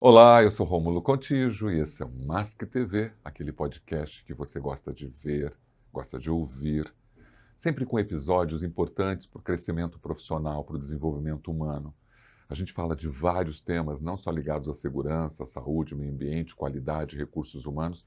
Olá, eu sou Rômulo Contígio e esse é o Mask TV, aquele podcast que você gosta de ver, gosta de ouvir, sempre com episódios importantes para o crescimento profissional, para o desenvolvimento humano. A gente fala de vários temas, não só ligados à segurança, à saúde, meio ambiente, qualidade, recursos humanos.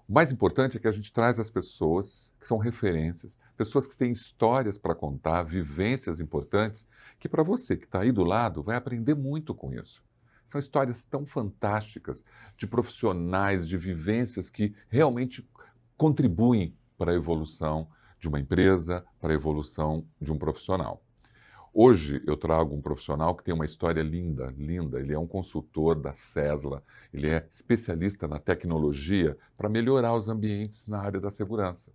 O mais importante é que a gente traz as pessoas que são referências, pessoas que têm histórias para contar, vivências importantes, que para você que está aí do lado vai aprender muito com isso. São histórias tão fantásticas de profissionais, de vivências que realmente contribuem para a evolução de uma empresa, para a evolução de um profissional. Hoje eu trago um profissional que tem uma história linda, linda. Ele é um consultor da Sesla, ele é especialista na tecnologia para melhorar os ambientes na área da segurança.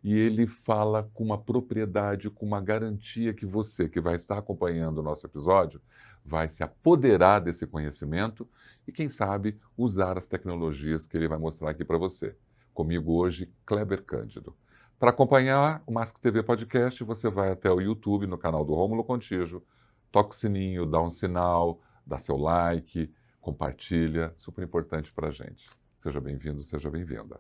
E ele fala com uma propriedade, com uma garantia que você, que vai estar acompanhando o nosso episódio, vai se apoderar desse conhecimento e, quem sabe, usar as tecnologias que ele vai mostrar aqui para você. Comigo hoje, Kleber Cândido. Para acompanhar o Mask TV Podcast, você vai até o YouTube, no canal do Rômulo Contígio, toca o sininho, dá um sinal, dá seu like, compartilha, super importante para a gente. Seja bem-vindo, seja bem-vinda.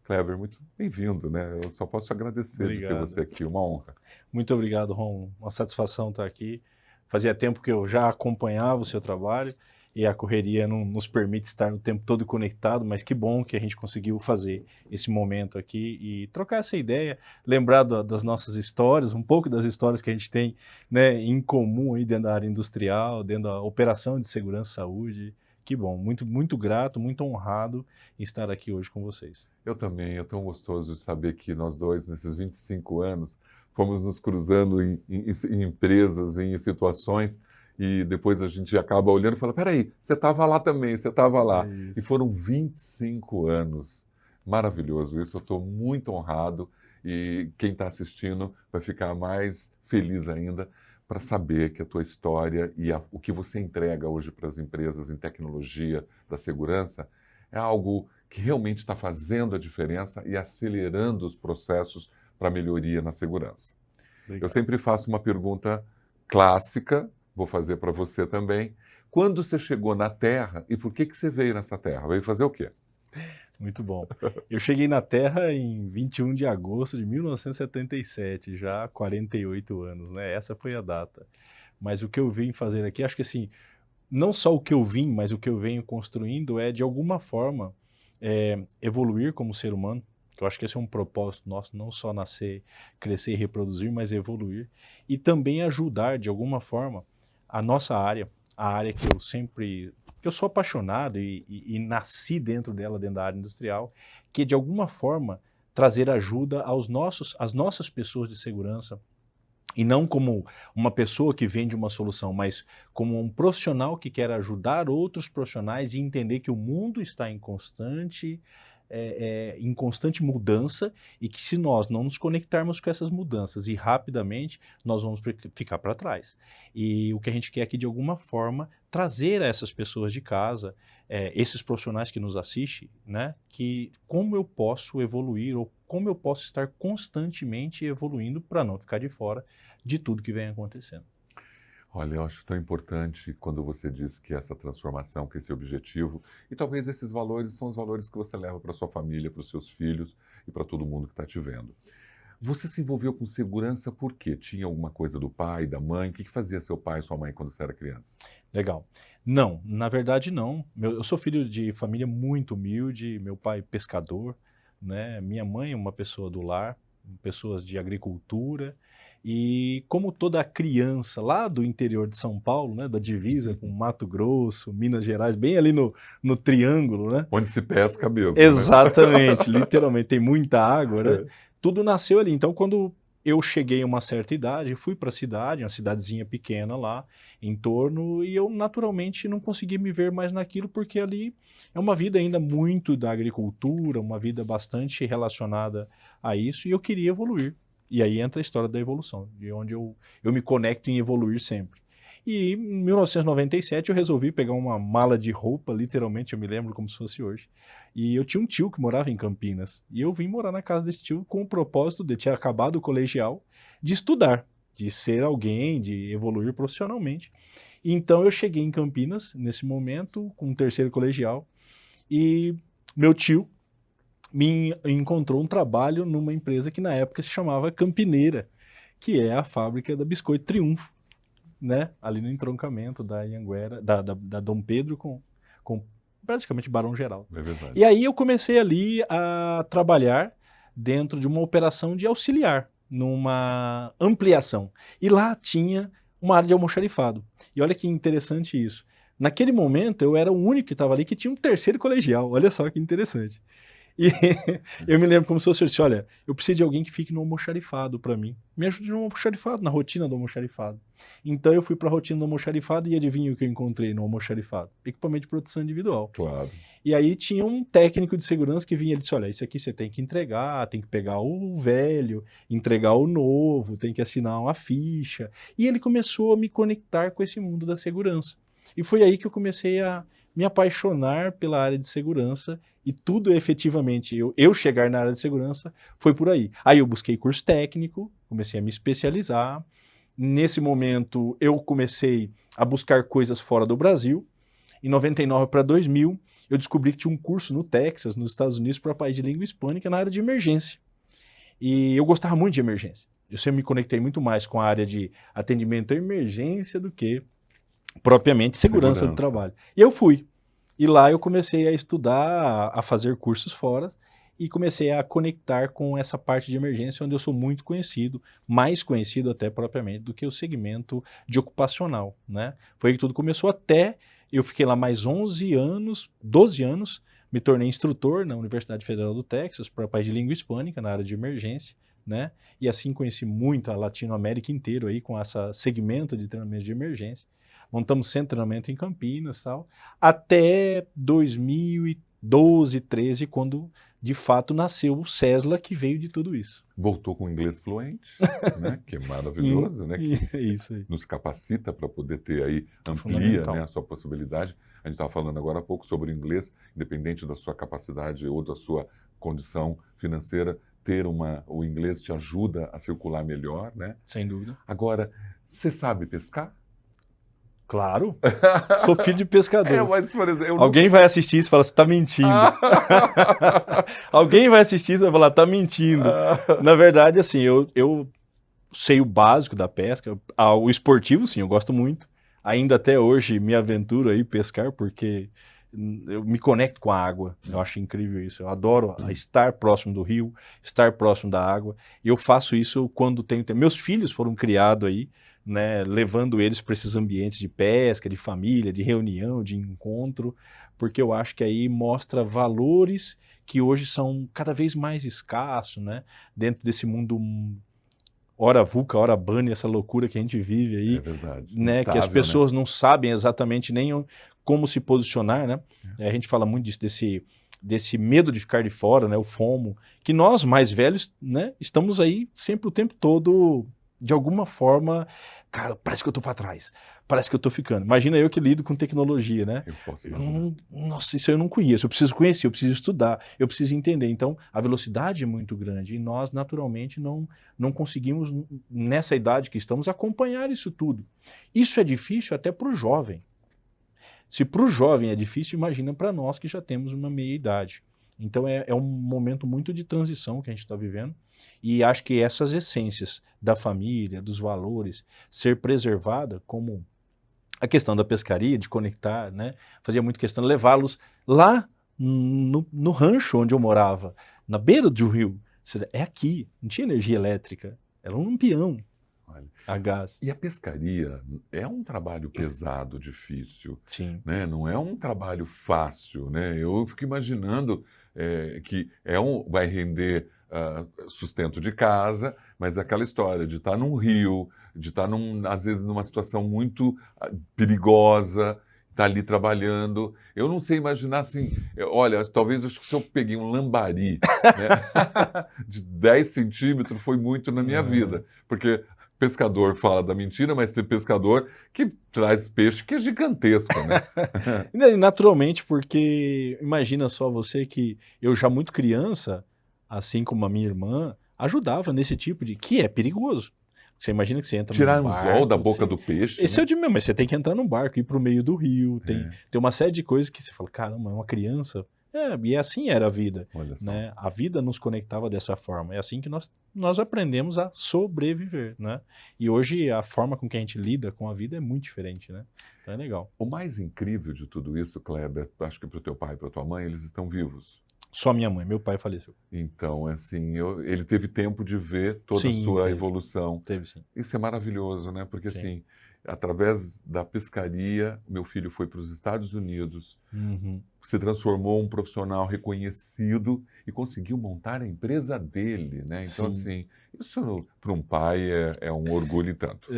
Kleber, muito bem-vindo, né? Eu só posso te agradecer de ter Obrigado. você aqui, uma honra. Muito obrigado, Ron. Uma satisfação estar aqui. Fazia tempo que eu já acompanhava o seu trabalho e a correria não nos permite estar o tempo todo conectado, mas que bom que a gente conseguiu fazer esse momento aqui e trocar essa ideia, lembrar das nossas histórias, um pouco das histórias que a gente tem, né, em comum aí dentro da área industrial, dentro da operação de segurança e saúde. Que bom, muito, muito grato, muito honrado em estar aqui hoje com vocês. Eu também, é tão gostoso de saber que nós dois, nesses 25 anos, fomos nos cruzando em empresas, em situações, e depois a gente acaba olhando e fala, peraí, você estava lá também, você estava É lá. E isso. foram 25 anos. Maravilhoso isso, eu estou muito honrado e quem está assistindo vai ficar mais feliz ainda para saber que a tua história e o que você entrega hoje para as empresas em tecnologia da segurança é algo que realmente está fazendo a diferença e acelerando os processos para melhoria na segurança. Eu Obrigado. sempre faço uma pergunta clássica, vou fazer para você também. Quando você chegou na Terra e por que você veio nessa Terra? Veio fazer o quê? Muito bom. Eu cheguei na Terra em 21 de agosto de 1977, já há 48 anos, né? Essa foi a data. Mas o que eu vim fazer aqui, acho que assim, não só o que eu vim, mas o que eu venho construindo é, de alguma forma, evoluir como ser humano. Eu acho que esse é um propósito nosso, não só nascer, crescer e reproduzir, mas evoluir. E também ajudar, de alguma forma, a nossa área, a área que eu sou apaixonado e nasci dentro dela, dentro da área industrial, que de alguma forma trazer ajuda às nossas pessoas de segurança, e não como uma pessoa que vende uma solução, mas como um profissional que quer ajudar outros profissionais e entender que o mundo está em constante mudança e que, se nós não nos conectarmos com essas mudanças e rapidamente, nós vamos ficar para trás. E o que a gente quer aqui, de alguma forma, trazer a essas pessoas de casa, esses profissionais que nos assistem, né, que como eu posso evoluir ou como eu posso estar constantemente evoluindo para não ficar de fora de tudo que vem acontecendo. Olha, eu acho tão importante quando você diz que essa transformação, que esse objetivo, e talvez esses valores são os valores que você leva para sua família, para os seus filhos e para todo mundo que está te vendo. Você se envolveu com segurança por quê? Tinha alguma coisa do pai, da mãe? O que fazia seu pai e sua mãe quando você era criança? Legal. Não, na verdade não. Eu sou filho de família muito humilde, meu pai pescador, né? Minha mãe uma pessoa do lar, pessoas de agricultura. E como toda criança lá do interior de São Paulo, né, da divisa com Mato Grosso, Minas Gerais, bem ali no triângulo, né? Onde se pesca mesmo, né? Exatamente, literalmente, tem muita água, né? É. Tudo nasceu ali. Então, quando eu cheguei a uma certa idade, fui para a cidade, uma cidadezinha pequena lá, em torno, e eu naturalmente não consegui me ver mais naquilo, porque ali é uma vida ainda muito da agricultura, uma vida bastante relacionada a isso, e eu queria evoluir. E aí entra a história da evolução, de onde eu me conecto em evoluir sempre. E em 1997 eu resolvi pegar uma mala de roupa, literalmente, eu me lembro como se fosse hoje, E eu tinha um tio que morava em Campinas. E eu vim morar na casa desse tio com o propósito de ter acabado o colegial, de estudar, de ser alguém, de evoluir profissionalmente. Então eu cheguei em Campinas, nesse momento, com o terceiro colegial, e meu tio me encontrou um trabalho numa empresa que na época se chamava Campineira, que é a fábrica da Biscoito Triunfo, né? Ali no entroncamento da Anhanguera, da Dom Pedro com praticamente Barão Geraldo. É verdade. E aí eu comecei ali a trabalhar dentro de uma operação de auxiliar, numa ampliação. E lá tinha uma área de almoxarifado. E olha que interessante isso. Naquele momento eu era o único que estava ali que tinha um terceiro colegial. Olha só que interessante. E eu me lembro como se fosse assim, olha, eu preciso de alguém que fique no almoxarifado para mim. Me ajude no almoxarifado, na rotina do almoxarifado. Então eu fui para a rotina do almoxarifado e adivinha o que eu encontrei no almoxarifado? Equipamento de proteção individual. Claro. E aí tinha um técnico de segurança que vinha e disse, olha, isso aqui você tem que entregar, tem que pegar o velho, entregar o novo, tem que assinar uma ficha. E ele começou a me conectar com esse mundo da segurança. E foi aí que eu comecei a me apaixonar pela área de segurança e tudo efetivamente, eu chegar na área de segurança foi por aí. Aí eu busquei curso técnico, comecei a me especializar. Nesse momento eu comecei a buscar coisas fora do Brasil. Em 99 para 2000, eu descobri que tinha um curso no Texas, nos Estados Unidos, para país de língua hispânica na área de emergência. E eu gostava muito de emergência. Eu sempre me conectei muito mais com a área de atendimento à emergência do que propriamente segurança do trabalho. E eu fui. E lá eu comecei a estudar, a fazer cursos fora e comecei a conectar com essa parte de emergência onde eu sou muito conhecido, mais conhecido até propriamente do que o segmento de ocupacional, né? Foi aí que tudo começou até eu fiquei lá mais 11 anos, 12 anos, me tornei instrutor na Universidade Federal do Texas para país de língua hispânica na área de emergência, né? E assim conheci muito a Latinoamérica inteira aí com esse segmento de treinamento de emergência. Montamos centro de treinamento em Campinas e tal, até 2012, 13, quando de fato nasceu o Cesla, que veio de tudo isso. Voltou com inglês fluente, né? Que é maravilhoso, né? Que Isso aí. nos capacita para poder ter aí, amplia, né, a sua possibilidade. A gente estava falando agora há pouco sobre o inglês, independente da sua capacidade ou da sua condição financeira, ter o inglês te ajuda a circular melhor, né? Sem dúvida. Agora, você sabe pescar? Claro, sou filho de pescador. Mas, por exemplo, Alguém vai assistir isso e falar, você tá mentindo. Alguém vai assistir isso e vai falar, tá mentindo. Na verdade, assim, eu sei o básico da pesca. O esportivo, sim, eu gosto muito. Ainda até hoje me aventuro aí pescar, porque eu me conecto com a água. Eu acho incrível isso. Eu adoro estar próximo do rio, estar próximo da água. E eu faço isso quando tenho tempo. Meus filhos foram criados aí, né, levando eles para esses ambientes de pesca, de família, de reunião, de encontro, porque eu acho que aí mostra valores que hoje são cada vez mais escassos, né, dentro desse mundo ora VUCA, ora BANI, essa loucura que a gente vive aí, né, instável, que as pessoas não sabem exatamente nem como se posicionar, né? A gente fala muito disso, desse medo de ficar de fora, né, o FOMO, que nós mais velhos, né, estamos aí sempre o tempo todo de alguma forma, cara, parece que eu tô para trás, parece que eu tô ficando. Imagina eu que lido com tecnologia, né? Nossa, isso eu não conheço, eu preciso conhecer, eu preciso estudar, eu preciso entender. Então, a velocidade é muito grande e nós, naturalmente, não conseguimos, nessa idade que estamos, acompanhar isso tudo. Isso é difícil até para o jovem. Se para o jovem é difícil, imagina para nós que já temos uma meia-idade. Então é um momento muito de transição que a gente está vivendo e acho que essas essências da família, dos valores, ser preservada, como a questão da pescaria, de conectar, né? Fazia muito questão de levá-los lá no rancho onde eu morava, na beira do rio. É aqui, não tinha energia elétrica, era um lampião a gás. E a pescaria é um trabalho pesado, difícil. Sim. Né? Não é um trabalho fácil, né? Eu fico imaginando que vai render sustento de casa, mas aquela história de estar num rio, de estar, às vezes, numa situação muito perigosa, estar ali trabalhando. Eu não sei imaginar assim, olha, talvez acho que se eu peguei um lambari, né, de 10 centímetros foi muito na minha vida, porque pescador fala da mentira, mas tem pescador que traz peixe que é gigantesco, né? E naturalmente, porque imagina só você que eu já muito criança, assim como a minha irmã, ajudava nesse tipo de... que é perigoso. Você imagina que você entra Tirar num anzol da barco, boca do peixe, esse né? é o de mesmo, mas você tem que entrar num barco, ir para o meio do rio, tem É, uma série de coisas que você fala, caramba, é uma criança. E assim era a vida, olha só. né? A vida nos conectava dessa forma. É assim que nós aprendemos a sobreviver, né? E hoje a forma com que a gente lida com a vida é muito diferente, né? Então é legal. O mais incrível de tudo isso, Kleber, acho que para o teu pai e para tua mãe, eles estão vivos. Só minha mãe, meu pai faleceu. Então, assim, ele teve tempo de ver toda a Sim, sua teve. evolução. Teve sim. Isso é maravilhoso, né? Porque, Sim. assim, através da pescaria, meu filho foi para os Estados Unidos, Uhum. se transformou um profissional reconhecido e conseguiu montar a empresa dele, né? Então, Sim. assim, isso para um pai é um orgulho e tanto.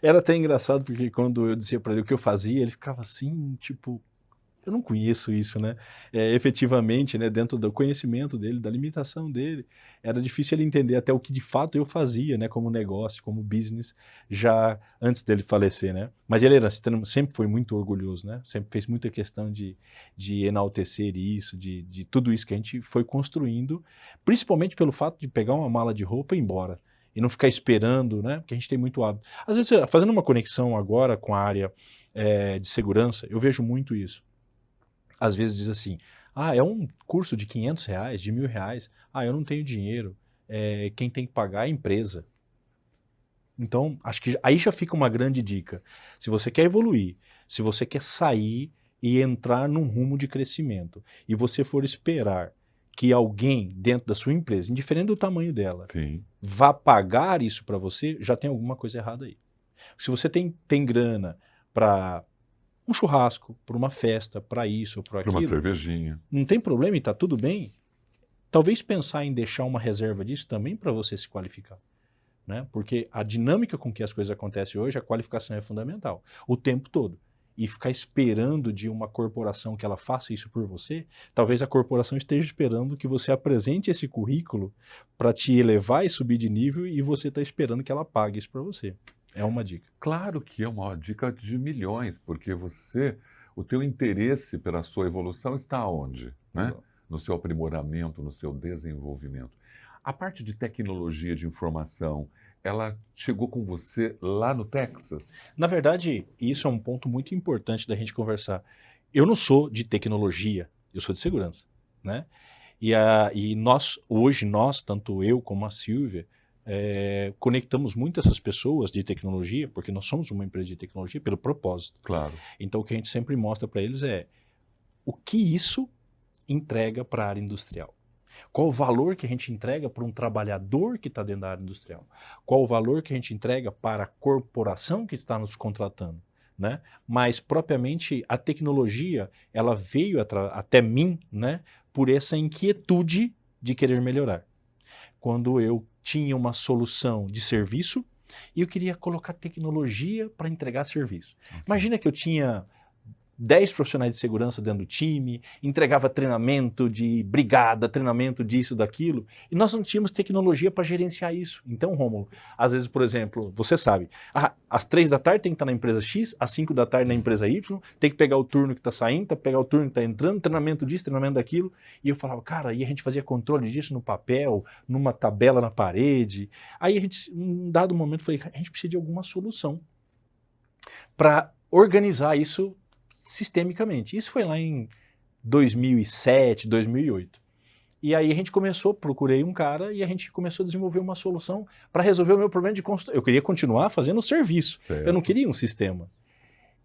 Era até engraçado porque quando eu dizia para ele o que eu fazia, ele ficava assim, tipo, eu não conheço isso, né? Efetivamente, né, dentro do conhecimento dele, da limitação dele, era difícil ele entender até o que de fato eu fazia, né, como negócio, como business, já antes dele falecer, né? Mas ele sempre foi muito orgulhoso, né? Sempre fez muita questão de enaltecer isso, de tudo isso que a gente foi construindo, principalmente pelo fato de pegar uma mala de roupa e ir embora. E não ficar esperando, né? Porque a gente tem muito hábito. Às vezes, fazendo uma conexão agora com a área de segurança, eu vejo muito isso. Às vezes diz assim, é um curso de R$500, de R$1.000, eu não tenho dinheiro, quem tem que pagar é a empresa. Então, acho que aí já fica uma grande dica. Se você quer evoluir, se você quer sair e entrar num rumo de crescimento, e você for esperar que alguém dentro da sua empresa, indiferente do tamanho dela, Sim. vá pagar isso para você, já tem alguma coisa errada aí. Se você tem grana para um churrasco, para uma festa, para isso ou para Para aquilo, uma cervejinha. não tem problema e está tudo bem. Talvez pensar em deixar uma reserva disso também para você se qualificar. Né? Porque a dinâmica com que as coisas acontecem hoje, a qualificação é fundamental. O tempo todo. E ficar esperando de uma corporação que ela faça isso por você, talvez a corporação esteja esperando que você apresente esse currículo para te elevar e subir de nível e você está esperando que ela pague isso para você. É uma dica. Claro que é uma dica de milhões, porque o teu interesse pela sua evolução está onde? Né? No seu aprimoramento, no seu desenvolvimento. A parte de tecnologia de informação, ela chegou com você lá no Texas? Na verdade, isso é um ponto muito importante da gente conversar. Eu não sou de tecnologia, eu sou de segurança, né? E hoje nós, tanto eu como a Silvia, conectamos muito essas pessoas de tecnologia, porque nós somos uma empresa de tecnologia pelo propósito. Claro. Então o que a gente sempre mostra para eles é o que isso entrega para a área industrial. Qual o valor que a gente entrega para um trabalhador que está dentro da área industrial? Qual o valor que a gente entrega para a corporação que está nos contratando? Né? Mas, propriamente, a tecnologia ela veio até mim, né, por essa inquietude de querer melhorar. Quando eu tinha uma solução de serviço e eu queria colocar tecnologia para entregar serviço. Okay. Imagina que eu tinha 10 profissionais de segurança dentro do time, entregava treinamento de brigada, treinamento disso, daquilo, e nós não tínhamos tecnologia para gerenciar isso. Então, Rômulo, às vezes, por exemplo, você sabe, às 3 da tarde tem que estar na empresa X, às 5 da tarde na empresa Y, tem que pegar o turno que está saindo, pegar o turno que está entrando, treinamento disso, treinamento daquilo, e eu falava, cara, e a gente fazia controle disso no papel, numa tabela na parede. Aí a gente, num dado momento, falei, a gente precisa de alguma solução para organizar isso sistemicamente. Isso foi lá em 2007, 2008. E aí a gente procurei um cara e a gente começou a desenvolver uma solução para resolver o meu problema de construção. Eu queria continuar fazendo o serviço, certo. Eu não queria um sistema.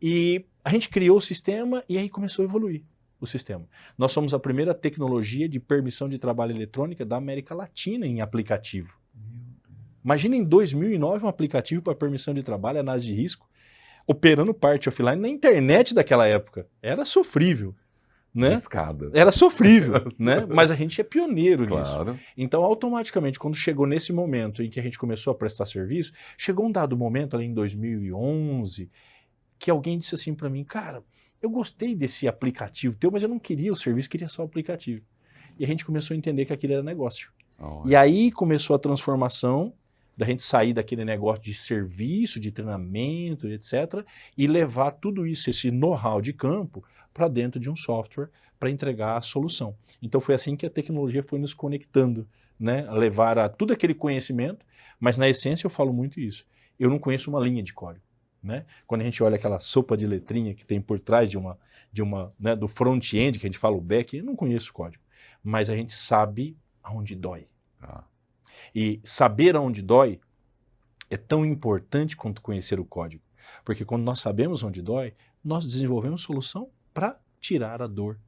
E a gente criou o sistema e aí começou a evoluir o sistema. Nós somos a primeira tecnologia de permissão de trabalho eletrônica da América Latina em aplicativo. Imagina em 2009 um aplicativo para permissão de trabalho, análise de risco, operando parte offline na internet daquela época. Era sofrível, né? Escada. Era sofrível, né? Mas a gente é pioneiro claro. Nisso. Então, automaticamente, quando chegou nesse momento em que a gente começou a prestar serviço, chegou um dado momento ali em 2011 que alguém disse assim para mim, cara, eu gostei desse aplicativo teu, mas eu não queria o serviço, queria só o aplicativo. E a gente começou a entender que aquilo era negócio. E aí começou a transformação da gente sair daquele negócio de serviço, de treinamento, etc., e levar tudo isso, esse know-how de campo, para dentro de um software para entregar a solução. Então foi assim que a tecnologia foi nos conectando, né? A levar a tudo aquele conhecimento, mas na essência eu falo muito isso. Eu não conheço uma linha de código, né? Quando a gente olha aquela sopa de letrinha que tem por trás né, do front-end, que a gente fala o back, eu não conheço código, mas a gente sabe aonde dói. E saber aonde dói é tão importante quanto conhecer o código, porque quando nós sabemos onde dói, nós desenvolvemos solução para tirar a dor.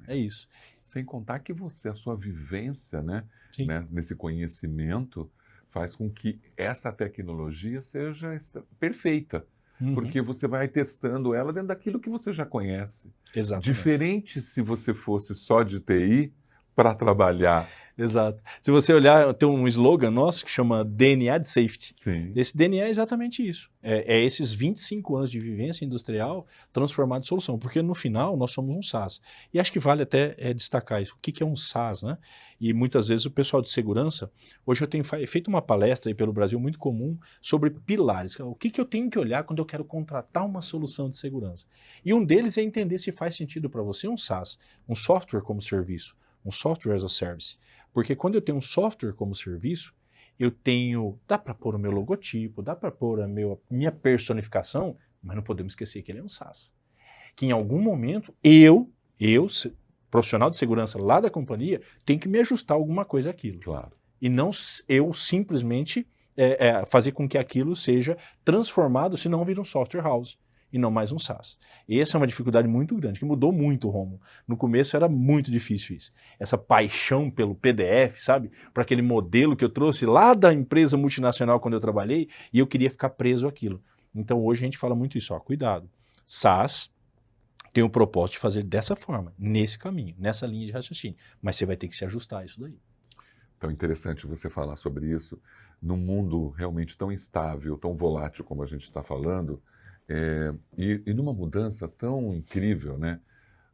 É isso. Sem contar que a sua vivência, né, Sim. nesse conhecimento, faz com que essa tecnologia seja perfeita. Porque você vai testando ela dentro daquilo que você já conhece. Exatamente. Diferente se você fosse só de TI para trabalhar. Exato. Se você olhar, tem um slogan nosso que chama DNA de Safety. Sim. Esse DNA é exatamente isso. É esses 25 anos de vivência industrial transformado em solução. Porque no final nós somos um SaaS. E acho que vale até destacar isso. O que é um SaaS, né? E muitas vezes o pessoal de segurança, hoje eu tenho feito uma palestra aí pelo Brasil muito comum sobre pilares. O que eu tenho que olhar quando eu quero contratar uma solução de segurança? E um deles é entender se faz sentido para você um SaaS, um software como serviço, um software as a service. Porque quando eu tenho um software como serviço, dá para pôr o meu logotipo, dá para pôr a minha personificação, mas não podemos esquecer que ele é um SaaS. Que em algum momento, profissional de segurança lá da companhia, tenho que me ajustar alguma coisa àquilo. Claro. E não eu simplesmente fazer com que aquilo seja transformado, senão vira um software house e não mais um SaaS. E essa é uma dificuldade muito grande, que mudou muito, Romo. No começo era muito difícil isso. Essa paixão pelo PDF, sabe? Para aquele modelo que eu trouxe lá da empresa multinacional quando eu trabalhei, e eu queria ficar preso àquilo. Então hoje a gente fala muito isso, cuidado. SaaS tem o propósito de fazer dessa forma, nesse caminho, nessa linha de raciocínio. Mas você vai ter que se ajustar a isso daí. Então é interessante você falar sobre isso. Num mundo realmente tão instável, tão volátil como a gente está falando, e numa mudança tão incrível, né?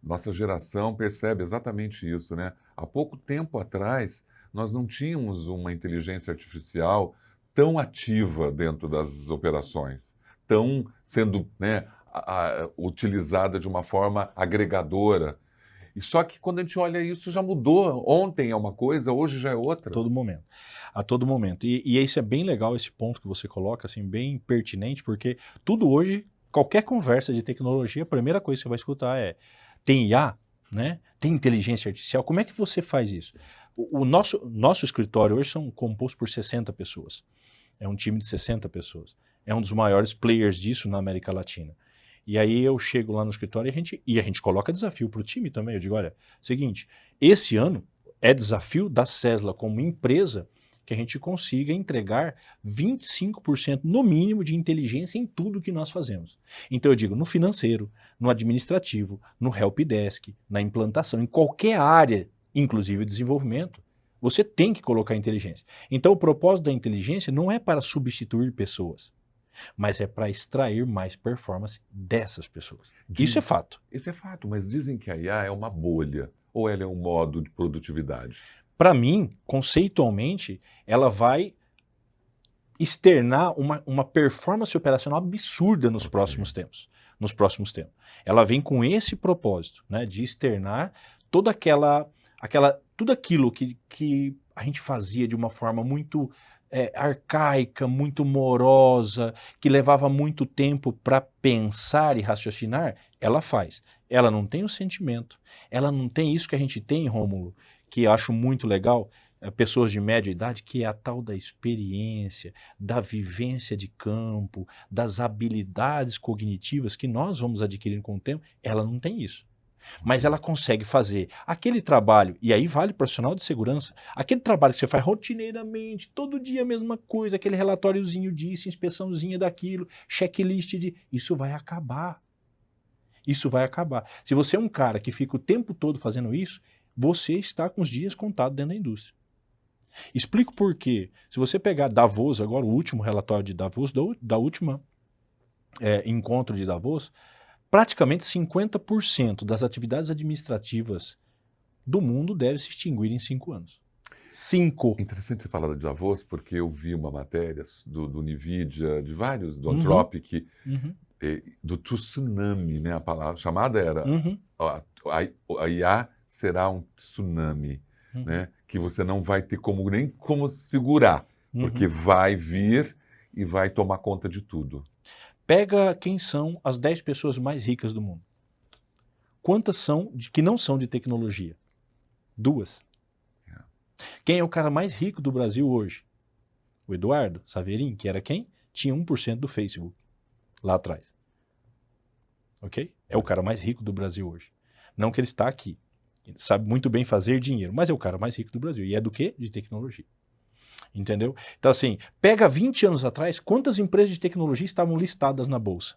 Nossa geração percebe exatamente isso, né? Há pouco tempo atrás, nós não tínhamos uma inteligência artificial tão ativa dentro das operações, tão sendo, né, utilizada de uma forma agregadora. E só que quando a gente olha isso, já mudou. Ontem é uma coisa, hoje já é outra. A todo momento. A todo momento. E isso é bem legal, esse ponto que você coloca, assim, bem pertinente, porque tudo hoje, qualquer conversa de tecnologia, a primeira coisa que você vai escutar tem IA, né? Tem inteligência artificial. Como é que você faz isso? O nosso escritório hoje são composto por 60 pessoas. É um time de 60 pessoas. É um dos maiores players disso na América Latina. E aí eu chego lá no escritório e a gente coloca desafio para o time também. Eu digo, olha, seguinte, esse ano é desafio da Sesla como empresa que a gente consiga entregar 25% no mínimo de inteligência em tudo que nós fazemos. Então eu digo, no financeiro, no administrativo, no helpdesk, na implantação, em qualquer área, inclusive desenvolvimento, você tem que colocar inteligência. Então o propósito da inteligência não é para substituir pessoas, mas é para extrair mais performance dessas pessoas. Isso é fato. Isso é fato, mas dizem que a IA é uma bolha, ou ela é um modo de produtividade? Para mim, conceitualmente, ela vai externar uma performance operacional absurda nos próximos tempos. Ela vem com esse propósito, né, de externar toda tudo aquilo que a gente fazia de uma forma muito arcaica, muito morosa, que levava muito tempo para pensar e raciocinar, ela faz. Ela não tem o sentimento, ela não tem isso que a gente tem, Rômulo, que eu acho muito legal, pessoas de média idade, que é a tal da experiência, da vivência de campo, das habilidades cognitivas que nós vamos adquirindo com o tempo, ela não tem isso. Mas ela consegue fazer aquele trabalho, e aí vale profissional de segurança, aquele trabalho que você faz rotineiramente, todo dia a mesma coisa, aquele relatóriozinho disso, inspeçãozinha daquilo, checklist isso vai acabar. Isso vai acabar. Se você é um cara que fica o tempo todo fazendo isso, você está com os dias contados dentro da indústria. Explico por quê. Se você pegar Davos, agora o último relatório de Davos, da última encontro de Davos, praticamente 50% das atividades administrativas do mundo deve se extinguir em 5 anos. 5. Interessante você falar de Davos, porque eu vi uma matéria do NVIDIA, de vários, do Uhum. Anthropic, Uhum. do tsunami, né? A palavra chamada era Uhum. a IA será um tsunami, Uhum. né? Que você não vai ter nem como segurar, porque Uhum. vai vir e vai tomar conta de tudo. Pega quem são as 10 pessoas mais ricas do mundo. Quantas são que não são de tecnologia? 2. Quem é o cara mais rico do Brasil hoje? O Eduardo Saverin, que era quem? Tinha 1% do Facebook lá atrás. Ok? É o cara mais rico do Brasil hoje. Não que ele está aqui. Ele sabe muito bem fazer dinheiro, mas é o cara mais rico do Brasil. E é do quê? De tecnologia. Entendeu? Então, assim, pega 20 anos atrás, quantas empresas de tecnologia estavam listadas na Bolsa?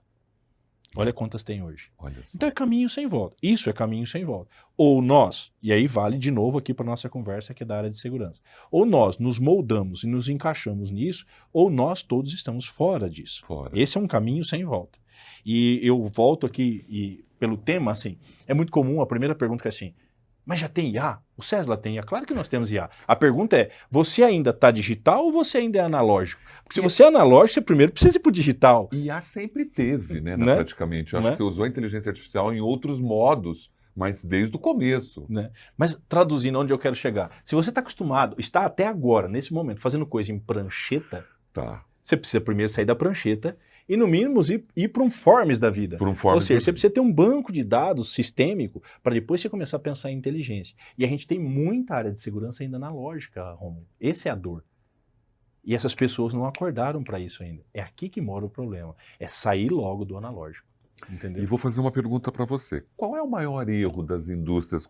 Olha quantas tem hoje. Olha só. Então é caminho sem volta. Isso é caminho sem volta. Ou nós, e aí vale de novo aqui para nossa conversa que é da área de segurança, ou nós nos moldamos e nos encaixamos nisso, ou nós todos estamos fora disso. Fora. Esse é um caminho sem volta. E eu volto aqui e pelo tema, assim, é muito comum a primeira pergunta que é assim, mas já tem IA? O Cesla tem IA? Claro que nós temos IA. A pergunta é, você ainda está digital ou você ainda é analógico? Porque se você é analógico, você primeiro precisa ir para o digital. IA sempre teve, né, Né? praticamente. Eu acho Né? que você usou a inteligência artificial em outros modos, mas desde o começo. Né? Mas traduzindo onde eu quero chegar, se você está acostumado, está até agora, nesse momento, fazendo coisa em prancheta, Tá. você precisa primeiro sair da prancheta e, no mínimo, ir para um Forms da vida. Por um Ou forma seja, de... você precisa ter um banco de dados sistêmico para depois você começar a pensar em inteligência. E a gente tem muita área de segurança ainda analógica, Romulo. Essa é a dor. E essas pessoas não acordaram para isso ainda. É aqui que mora o problema. É sair logo do analógico. Entendeu? E vou fazer uma pergunta para você. Qual é o maior erro das indústrias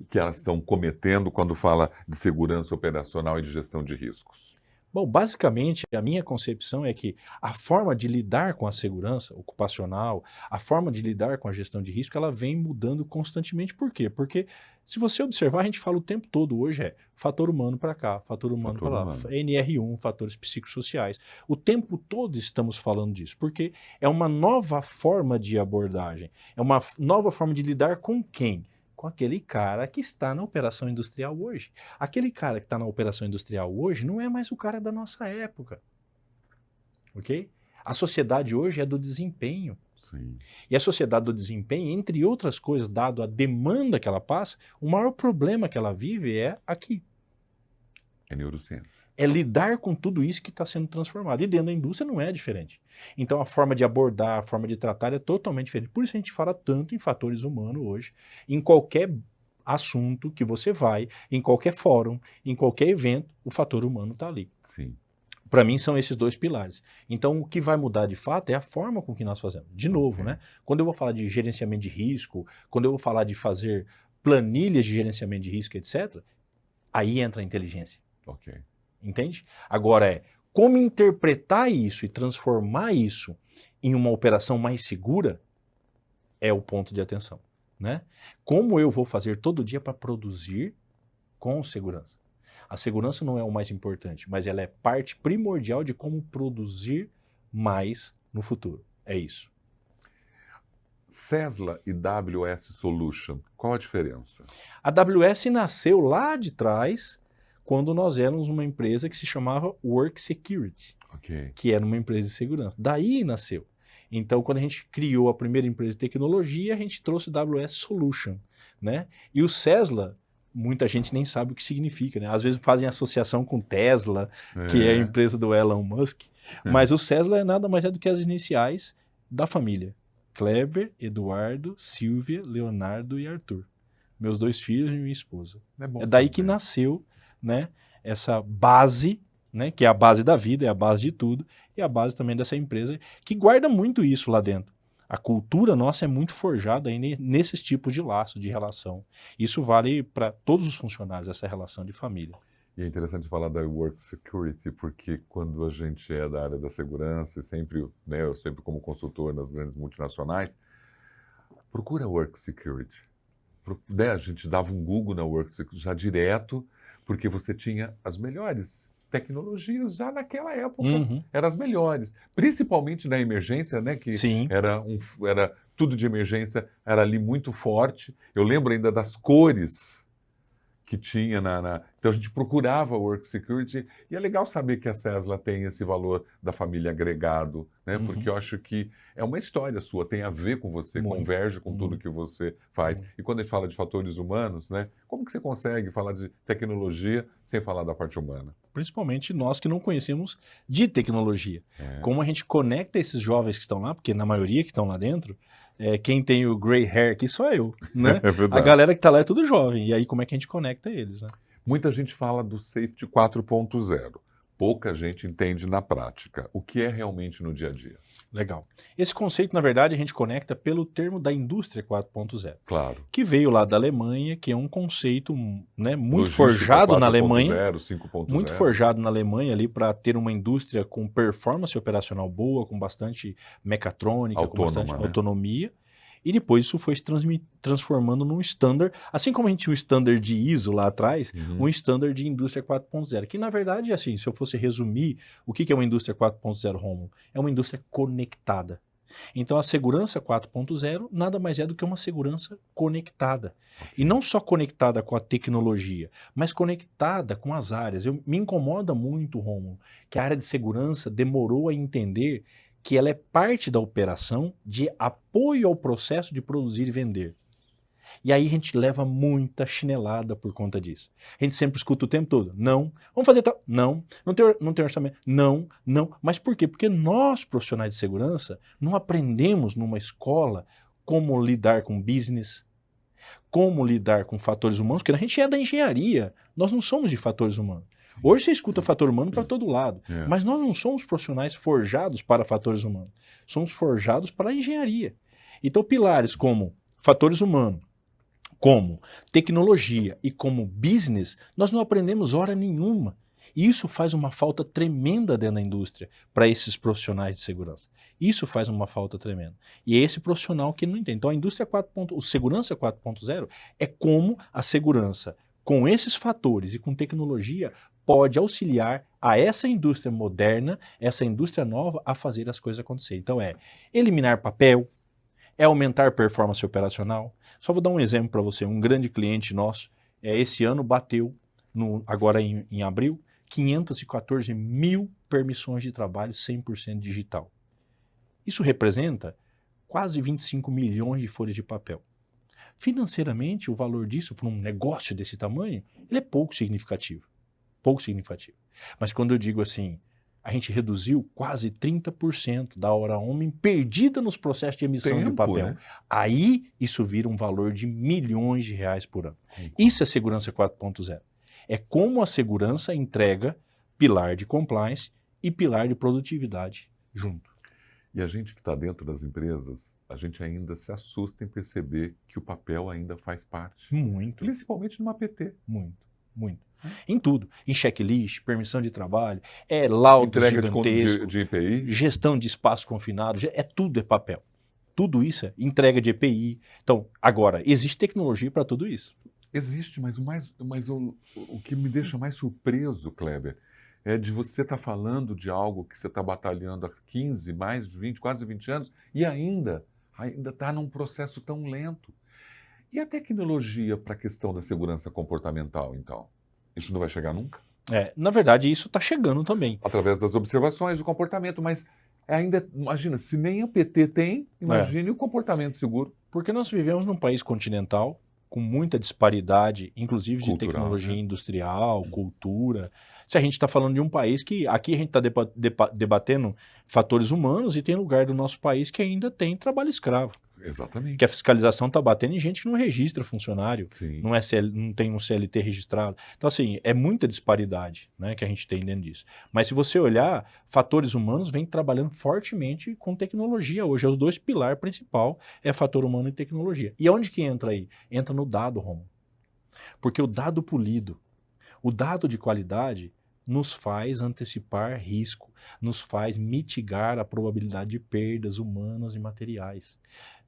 que elas estão cometendo quando fala de segurança operacional e de gestão de riscos? Bom, basicamente, a minha concepção é que a forma de lidar com a segurança ocupacional, a forma de lidar com a gestão de risco, ela vem mudando constantemente. Por quê? Porque, se você observar, a gente fala o tempo todo hoje fator humano para cá, fator humano para lá, NR1, fatores psicossociais. O tempo todo estamos falando disso, porque é uma nova forma de abordagem, é uma nova forma de lidar com quem? Com aquele cara que está na operação industrial hoje. Aquele cara que está na operação industrial hoje não é mais o cara da nossa época. Ok? A sociedade hoje é do desempenho. Sim. E a sociedade do desempenho, entre outras coisas, dado a demanda que ela passa, o maior problema que ela vive é aqui. É neurociência. É lidar com tudo isso que está sendo transformado. E dentro da indústria não é diferente. Então a forma de abordar, a forma de tratar é totalmente diferente. Por isso a gente fala tanto em fatores humanos hoje, em qualquer assunto que você vai, em qualquer fórum, em qualquer evento, o fator humano está ali. Sim. Para mim são esses dois pilares. Então o que vai mudar de fato é a forma com que nós fazemos. De novo, né? Quando eu vou falar de gerenciamento de risco, quando eu vou falar de fazer planilhas de gerenciamento de risco, etc., aí entra a inteligência. Ok. Entende? Agora como interpretar isso e transformar isso em uma operação mais segura é o ponto de atenção, né? Como eu vou fazer todo dia para produzir com segurança? A segurança não é o mais importante, mas ela é parte primordial de como produzir mais no futuro. É isso. Cesla e WS Solution, qual a diferença? A AWS nasceu lá de trás, quando nós éramos uma empresa que se chamava Work Security, que era uma empresa de segurança. Daí nasceu. Então, quando a gente criou a primeira empresa de tecnologia, a gente trouxe AWS Solution, né? E o Cesla, muita gente nem sabe o que significa, né? Às vezes fazem associação com Tesla, que é a empresa do Elon Musk, mas o Cesla é nada mais do que as iniciais da família. Kleber, Eduardo, Silvia, Leonardo e Arthur. Meus 2 filhos e minha esposa. É daí que nasceu, né, essa base, né, que é a base da vida, é a base de tudo, e a base também dessa empresa, que guarda muito isso lá dentro. A cultura nossa é muito forjada aí nesses tipos de laço, de relação. Isso vale para todos os funcionários, essa relação de família. E é interessante falar da Work Security, porque quando a gente é da área da segurança, e sempre, né, eu sempre como consultor nas grandes multinacionais, procura Work Security. Né, a gente dava um Google na Work Security já direto, porque você tinha as melhores tecnologias já naquela época. Eram as melhores. Principalmente na emergência, né, que era tudo de emergência, era ali muito forte. Eu lembro ainda das cores que tinha Então a gente procurava work security e é legal saber que a Cesla tem esse valor da família agregado, né? Porque eu acho que é uma história sua, tem a ver com você, Muito, converge com tudo que você faz. muito. E quando a gente fala de fatores humanos, né? Como que você consegue falar de tecnologia sem falar da parte humana? Principalmente nós que não conhecemos de tecnologia. É. Como a gente conecta esses jovens que estão lá, porque na maioria que estão lá dentro, quem tem o gray hair aqui sou eu, né? É verdade. A galera que está lá é tudo jovem, e aí como é que a gente conecta eles, né? Muita gente fala do Safety 4.0. Pouca gente entende na prática. O que é realmente no dia a dia? Legal. Esse conceito, na verdade, a gente conecta pelo termo da indústria 4.0, Claro. que veio lá da Alemanha, que é um conceito, né, muito Logística forjado na 4.0, Alemanha, 5.0. muito forjado na Alemanha ali para ter uma indústria com performance operacional boa, com bastante mecatrônica, com Autônoma, bastante né? autonomia. E depois isso foi se transformando num standard, assim como a gente tinha um standard de ISO lá atrás, um standard de indústria 4.0, que na verdade, assim, se eu fosse resumir, o que é uma indústria 4.0, Romulo? É uma indústria conectada. Então a segurança 4.0 nada mais é do que uma segurança conectada. E não só conectada com a tecnologia, mas conectada com as áreas. Me incomoda muito, Romulo, que a área de segurança demorou a entender que ela é parte da operação de apoio ao processo de produzir e vender. E aí a gente leva muita chinelada por conta disso. A gente sempre escuta o tempo todo, não, vamos fazer tal, não tem orçamento, não. Mas por quê? Porque nós, profissionais de segurança, não aprendemos numa escola como lidar com business, como lidar com fatores humanos, porque a gente é da engenharia, nós não somos de fatores humanos. Hoje você escuta fator humano para todo lado, mas nós não somos profissionais forjados para fatores humanos, somos forjados para a engenharia. Então pilares como fatores humanos, como tecnologia e como business, nós não aprendemos hora nenhuma. E isso faz uma falta tremenda dentro da indústria para esses profissionais de segurança. Isso faz uma falta tremenda. E é esse profissional que não entende. Então a indústria 4.0, o segurança 4.0 é como a segurança, com esses fatores e com tecnologia, pode auxiliar a essa indústria moderna, essa indústria nova, a fazer as coisas acontecer. Então é eliminar papel, é aumentar performance operacional. Só vou dar um exemplo para você. Um grande cliente nosso, esse ano bateu, agora em abril, 514 mil permissões de trabalho 100% digital. Isso representa quase 25 milhões de folhas de papel. Financeiramente, o valor disso para um negócio desse tamanho, ele é pouco significativo. Pouco significativo. Mas quando eu digo assim, a gente reduziu quase 30% da hora homem perdida nos processos de emissão de papel. Né? Aí isso vira um valor de milhões de reais por ano. Isso é segurança 4.0. É como a segurança entrega pilar de compliance e pilar de produtividade junto. E a gente que está dentro das empresas, a gente ainda se assusta em perceber que o papel ainda faz parte. Muito. Principalmente numa PT. Muito. Em tudo. Em checklist, permissão de trabalho, laudos gigantescos, de EPI. Gestão de espaço confinado, tudo é papel. Tudo isso é entrega de EPI. Então, agora, existe tecnologia para tudo isso. Existe, mas o que me deixa mais surpreso, Kleber, é de você estar falando de algo que você está batalhando há 15, mais de 20, quase 20 anos e ainda está num processo tão lento. E a tecnologia para a questão da segurança comportamental, então? Isso não vai chegar nunca? Na verdade, isso está chegando também. Através das observações do comportamento, mas ainda, imagina, se nem o PT tem, imagine o comportamento seguro. Porque nós vivemos num país continental, com muita disparidade, inclusive de tecnologia industrial, cultura. Se a gente está falando de um país que, aqui a gente está debatendo fatores humanos e tem lugar do nosso país que ainda tem trabalho escravo. Exatamente. Que a fiscalização está batendo em gente que não registra funcionário, Sim. não tem um CLT registrado. Então, assim, é muita disparidade, né, que a gente tem dentro disso. Mas se você olhar, fatores humanos vêm trabalhando fortemente com tecnologia hoje. Os dois pilares principais é fator humano e tecnologia. E onde que entra aí? Entra no dado, Romulo. Porque o dado polido, o dado de qualidade, nos faz antecipar risco, nos faz mitigar a probabilidade de perdas humanas e materiais.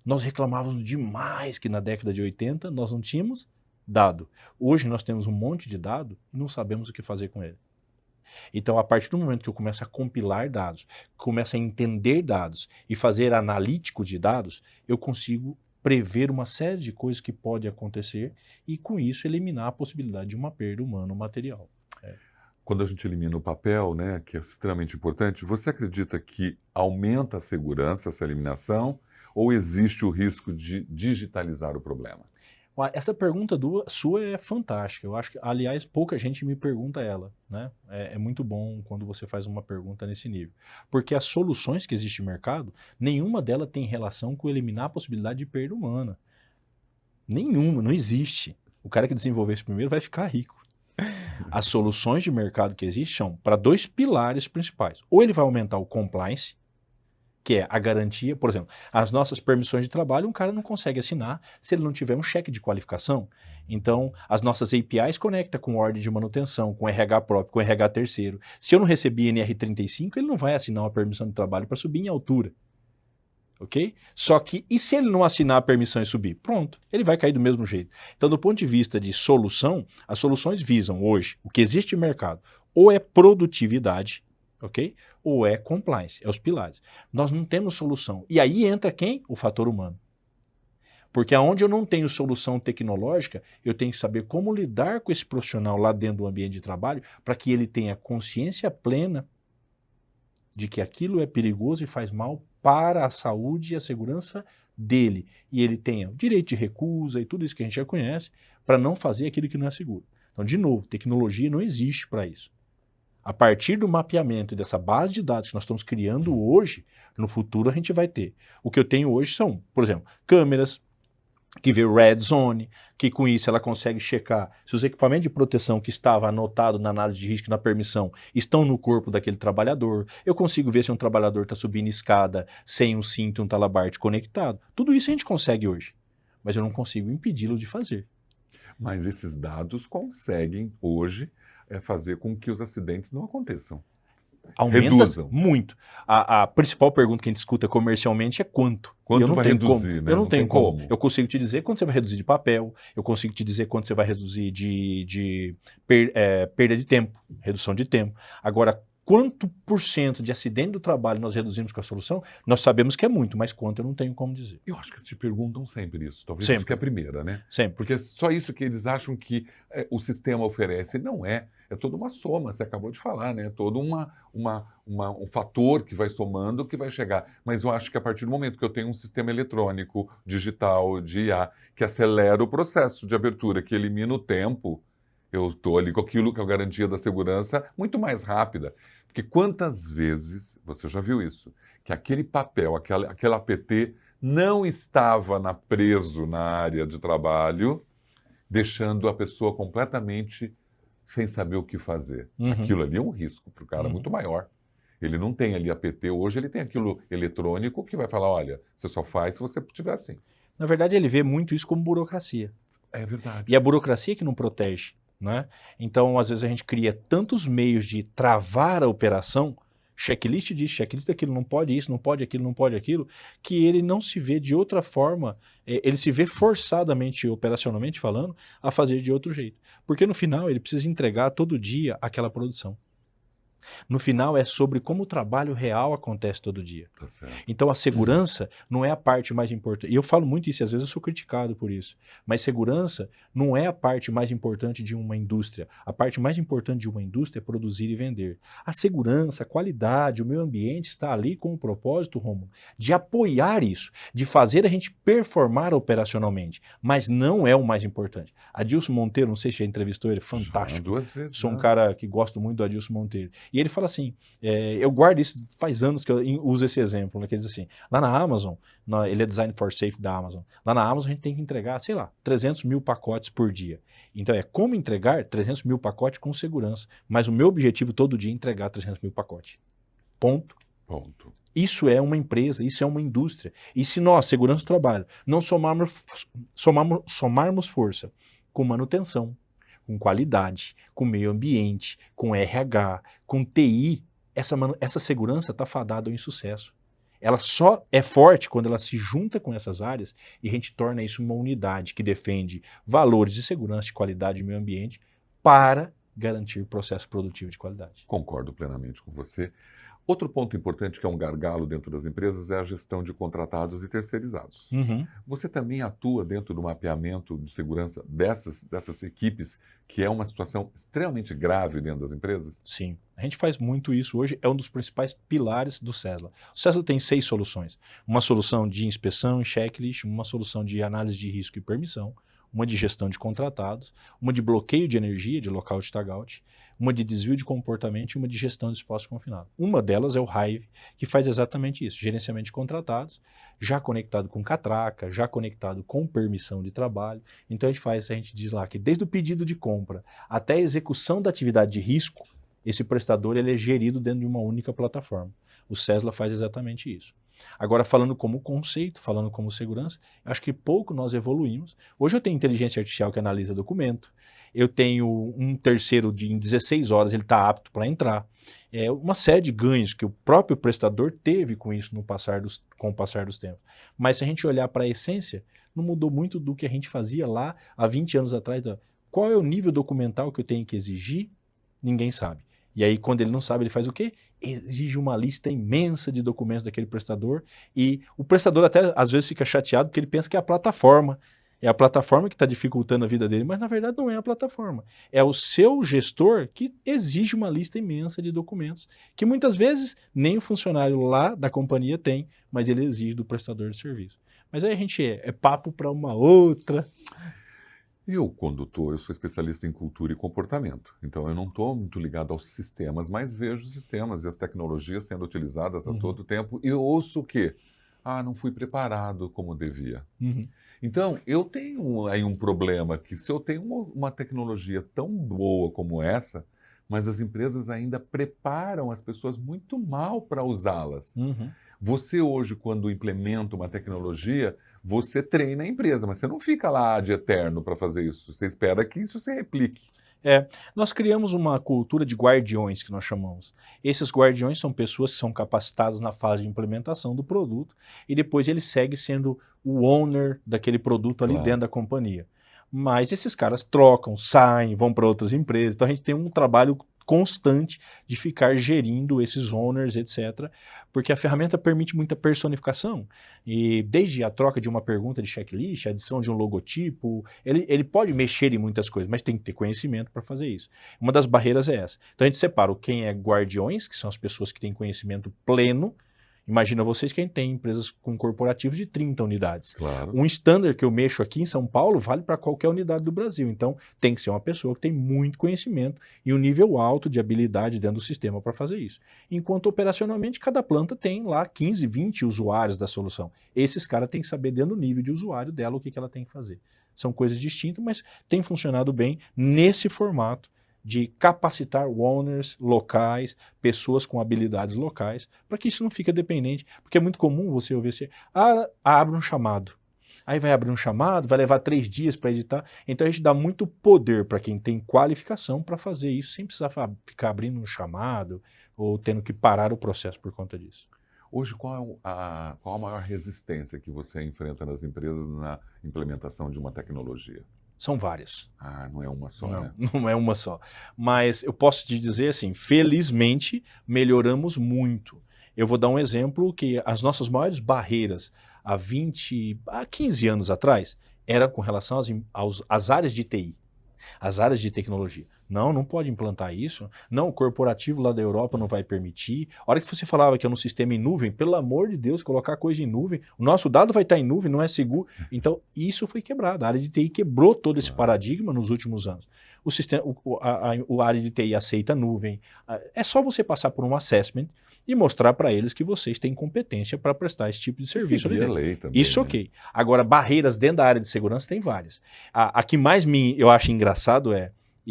Nós reclamávamos demais que na década de 80 nós não tínhamos dado. Hoje nós temos um monte de dado e não sabemos o que fazer com ele. Então, a partir do momento que eu começo a compilar dados, começo a entender dados e fazer analítico de dados, eu consigo prever uma série de coisas que podem acontecer e, com isso, eliminar a possibilidade de uma perda humana ou material. Quando a gente elimina o papel, né, que é extremamente importante, você acredita que aumenta a segurança essa eliminação ou existe o risco de digitalizar o problema? Essa pergunta sua é fantástica. Eu acho que, aliás, pouca gente me pergunta ela, né? É muito bom quando você faz uma pergunta nesse nível. Porque as soluções que existem no mercado, nenhuma delas tem relação com eliminar a possibilidade de perda humana. Nenhuma, não existe. O cara que desenvolver isso primeiro vai ficar rico. As soluções de mercado que existem são para 2 pilares principais. Ou ele vai aumentar o compliance, que é a garantia, por exemplo, as nossas permissões de trabalho, um cara não consegue assinar se ele não tiver um cheque de qualificação. Então, as nossas APIs conectam com ordem de manutenção, com RH próprio, com RH terceiro. Se eu não recebi NR35, ele não vai assinar uma permissão de trabalho para subir em altura. Ok? Só que, e se ele não assinar a permissão e subir? Pronto, ele vai cair do mesmo jeito. Então, do ponto de vista de solução, as soluções visam hoje, o que existe no mercado, ou é produtividade, ok? Ou é compliance, é os pilares. Nós não temos solução. E aí entra quem? O fator humano. Porque aonde eu não tenho solução tecnológica, eu tenho que saber como lidar com esse profissional lá dentro do ambiente de trabalho para que ele tenha consciência plena de que aquilo é perigoso e faz mal para a saúde e a segurança dele. E ele tenha o direito de recusa e tudo isso que a gente já conhece para não fazer aquilo que não é seguro. Então, de novo, tecnologia não existe para isso. A partir do mapeamento e dessa base de dados que nós estamos criando hoje, no futuro a gente vai ter. O que eu tenho hoje são, por exemplo, câmeras que vê red zone, que com isso ela consegue checar se os equipamentos de proteção que estava anotado na análise de risco e na permissão estão no corpo daquele trabalhador. Eu consigo ver se um trabalhador está subindo escada sem um cinto e um talabarte conectado. Tudo isso a gente consegue hoje, mas eu não consigo impedi-lo de fazer. Mas esses dados conseguem hoje fazer com que os acidentes não aconteçam. Aumenta Reduzam. muito. A principal pergunta que a gente escuta comercialmente é quanto. Quanto eu não vai tenho reduzir, como. né? Eu não Não tenho tem como. como. Eu consigo te dizer quanto você vai reduzir de papel, eu consigo te dizer quanto você vai reduzir de perda de tempo, redução de tempo. Agora, quanto por cento de acidente do trabalho nós reduzimos com a solução, nós sabemos que é muito, mas quanto eu não tenho como dizer. Eu acho que eles te perguntam sempre isso. Talvez Sempre. isso que é a primeira, né? Sempre. Porque é só isso que eles acham que o sistema oferece. Não é. É toda uma soma, você acabou de falar, né? É todo um fator que vai somando que vai chegar. Mas eu acho que a partir do momento que eu tenho um sistema eletrônico, digital, de IA, que acelera o processo de abertura, que elimina o tempo, eu estou ali com aquilo que é a garantia da segurança muito mais rápida. Porque quantas vezes, você já viu isso, que aquele papel, aquele APT não estava preso na área de trabalho, deixando a pessoa completamente sem saber o que fazer. Uhum. Aquilo ali é um risco para o cara Uhum. muito maior. Ele não tem ali APT hoje, ele tem aquilo eletrônico que vai falar, olha, você só faz se você estiver assim. Na verdade, ele vê muito isso como burocracia. É verdade. E a burocracia que não protege, né? Então, às vezes a gente cria tantos meios de travar a operação, checklist disso, checklist daquilo, não pode isso, não pode aquilo, não pode aquilo, que ele não se vê de outra forma, ele se vê forçadamente, operacionalmente falando, a fazer de outro jeito. Porque no final ele precisa entregar todo dia aquela produção. No final é sobre como o trabalho real acontece todo dia. Tá certo. Então a segurança não é a parte mais importante. E eu falo muito isso e às vezes eu sou criticado por isso. Mas segurança não é a parte mais importante de uma indústria. A parte mais importante de uma indústria é produzir e vender. A segurança, a qualidade, o meio ambiente está ali com o propósito, Rômulo, de apoiar isso, de fazer a gente performar operacionalmente. Mas não é o mais importante. Adilson Monteiro, não sei se já entrevistou ele, fantástico. Já 2 vezes. Sou um cara que gosto muito do Adilson Monteiro. E ele fala assim, eu guardo isso, faz anos que eu uso esse exemplo, né, que ele diz assim, lá na Amazon, ele é Design for Safe da Amazon, lá na Amazon a gente tem que entregar, sei lá, 300 mil pacotes por dia. Então como entregar 300 mil pacotes com segurança, mas o meu objetivo todo dia é entregar 300 mil pacotes. Ponto. Ponto. Isso é uma empresa, isso é uma indústria. E se nós, segurança do trabalho, não somarmos força com manutenção, com qualidade, com meio ambiente, com RH, com TI, essa segurança está fadada ao insucesso. Ela só é forte quando ela se junta com essas áreas e a gente torna isso uma unidade que defende valores de segurança, de qualidade e meio ambiente para garantir processo produtivo de qualidade. Concordo plenamente com você. Outro ponto importante que é um gargalo dentro das empresas é a gestão de contratados e terceirizados. Uhum. Você também atua dentro do mapeamento de segurança dessas equipes, que é uma situação extremamente grave dentro das empresas? Sim, a gente faz muito isso hoje, é um dos principais pilares do Cesla. O Cesla tem 6 soluções. Uma solução de inspeção e checklist, uma solução de análise de risco e permissão, uma de gestão de contratados, uma de bloqueio de energia, de lockout e tagout, uma de desvio de comportamento e uma de gestão de espaço confinado. Uma delas é o Hive, que faz exatamente isso, gerenciamento de contratados, já conectado com catraca, já conectado com permissão de trabalho. Então a gente diz lá que desde o pedido de compra até a execução da atividade de risco, esse prestador ele é gerido dentro de uma única plataforma. O Cesla faz exatamente isso. Agora, falando como conceito, falando como segurança, acho que pouco nós evoluímos. Hoje eu tenho inteligência artificial que analisa documento, eu tenho um terceiro em 16 horas, ele está apto para entrar. É uma série de ganhos que o próprio prestador teve com isso com o passar dos tempos. Mas se a gente olhar para a essência, não mudou muito do que a gente fazia lá há 20 anos atrás. Qual é o nível documental que eu tenho que exigir? Ninguém sabe. E aí, quando ele não sabe, ele faz o quê? Exige uma lista imensa de documentos daquele prestador e o prestador até às vezes fica chateado porque ele pensa que é a plataforma. É a plataforma que está dificultando a vida dele, mas na verdade não é a plataforma. É o seu gestor que exige uma lista imensa de documentos, que muitas vezes nem o funcionário lá da companhia tem, mas ele exige do prestador de serviço. Mas aí a gente é papo para uma outra. Eu, condutor, eu sou especialista em cultura e comportamento, então eu não estou muito ligado aos sistemas, mas vejo os sistemas e as tecnologias sendo utilizadas a todo tempo e eu ouço o quê? Ah, não fui preparado como devia. Então, eu tenho aí um problema que se eu tenho uma tecnologia tão boa como essa, mas as empresas ainda preparam as pessoas muito mal para usá-las. Você hoje, quando implementa uma tecnologia, você treina a empresa, mas você não fica lá de eterno para fazer isso. Você espera que isso se replique. Nós criamos uma cultura de guardiões, que nós chamamos. Esses guardiões são pessoas que são capacitadas na fase de implementação do produto e depois ele segue sendo o owner daquele produto ali dentro da companhia. Mas esses caras trocam, saem, vão para outras empresas. Então a gente tem um trabalho constante de ficar gerindo esses owners, etc. Porque a ferramenta permite muita personificação. E desde a troca de uma pergunta de checklist, a adição de um logotipo, ele pode mexer em muitas coisas, mas tem que ter conhecimento para fazer isso. Uma das barreiras é essa. Então a gente separa quem é guardiões, que são as pessoas que têm conhecimento pleno. Imagina vocês que a gente tem empresas com corporativos de 30 unidades. Um standard que eu mexo aqui em São Paulo vale para qualquer unidade do Brasil. Então, tem que ser uma pessoa que tem muito conhecimento e um nível alto de habilidade dentro do sistema para fazer isso. Enquanto, operacionalmente, cada planta tem lá 15, 20 usuários da solução. Esses caras têm que saber, dentro do nível de usuário dela, o que ela tem que fazer. São coisas distintas, mas tem funcionado bem nesse formato de capacitar owners locais, pessoas com habilidades locais, para que isso não fique dependente, porque é muito comum você ouvir assim, abre um chamado. Aí vai abrir um chamado, vai levar 3 dias para editar. Então a gente dá muito poder para quem tem qualificação para fazer isso, sem precisar ficar abrindo um chamado ou tendo que parar o processo por conta disso. Hoje, qual a maior resistência que você enfrenta nas empresas na implementação de uma tecnologia? São várias. Não é uma só, não, né? Não é uma só. Mas eu posso te dizer assim, felizmente melhoramos muito. Eu vou dar um exemplo que as nossas maiores barreiras há 15 anos atrás era com relação às áreas de TI, as áreas de tecnologia. Não pode implantar isso. Não, o corporativo lá da Europa não vai permitir. A hora que você falava que é um sistema em nuvem, pelo amor de Deus, colocar coisa em nuvem, o nosso dado vai estar em nuvem, não é seguro. Então, isso foi quebrado. A área de TI quebrou todo esse paradigma nos últimos anos. A área de TI aceita nuvem. É só você passar por um assessment e mostrar para eles que vocês têm competência para prestar esse tipo de serviço. Lei também, isso, né? ok. Agora, barreiras dentro da área de segurança tem várias. A que mais eu acho engraçado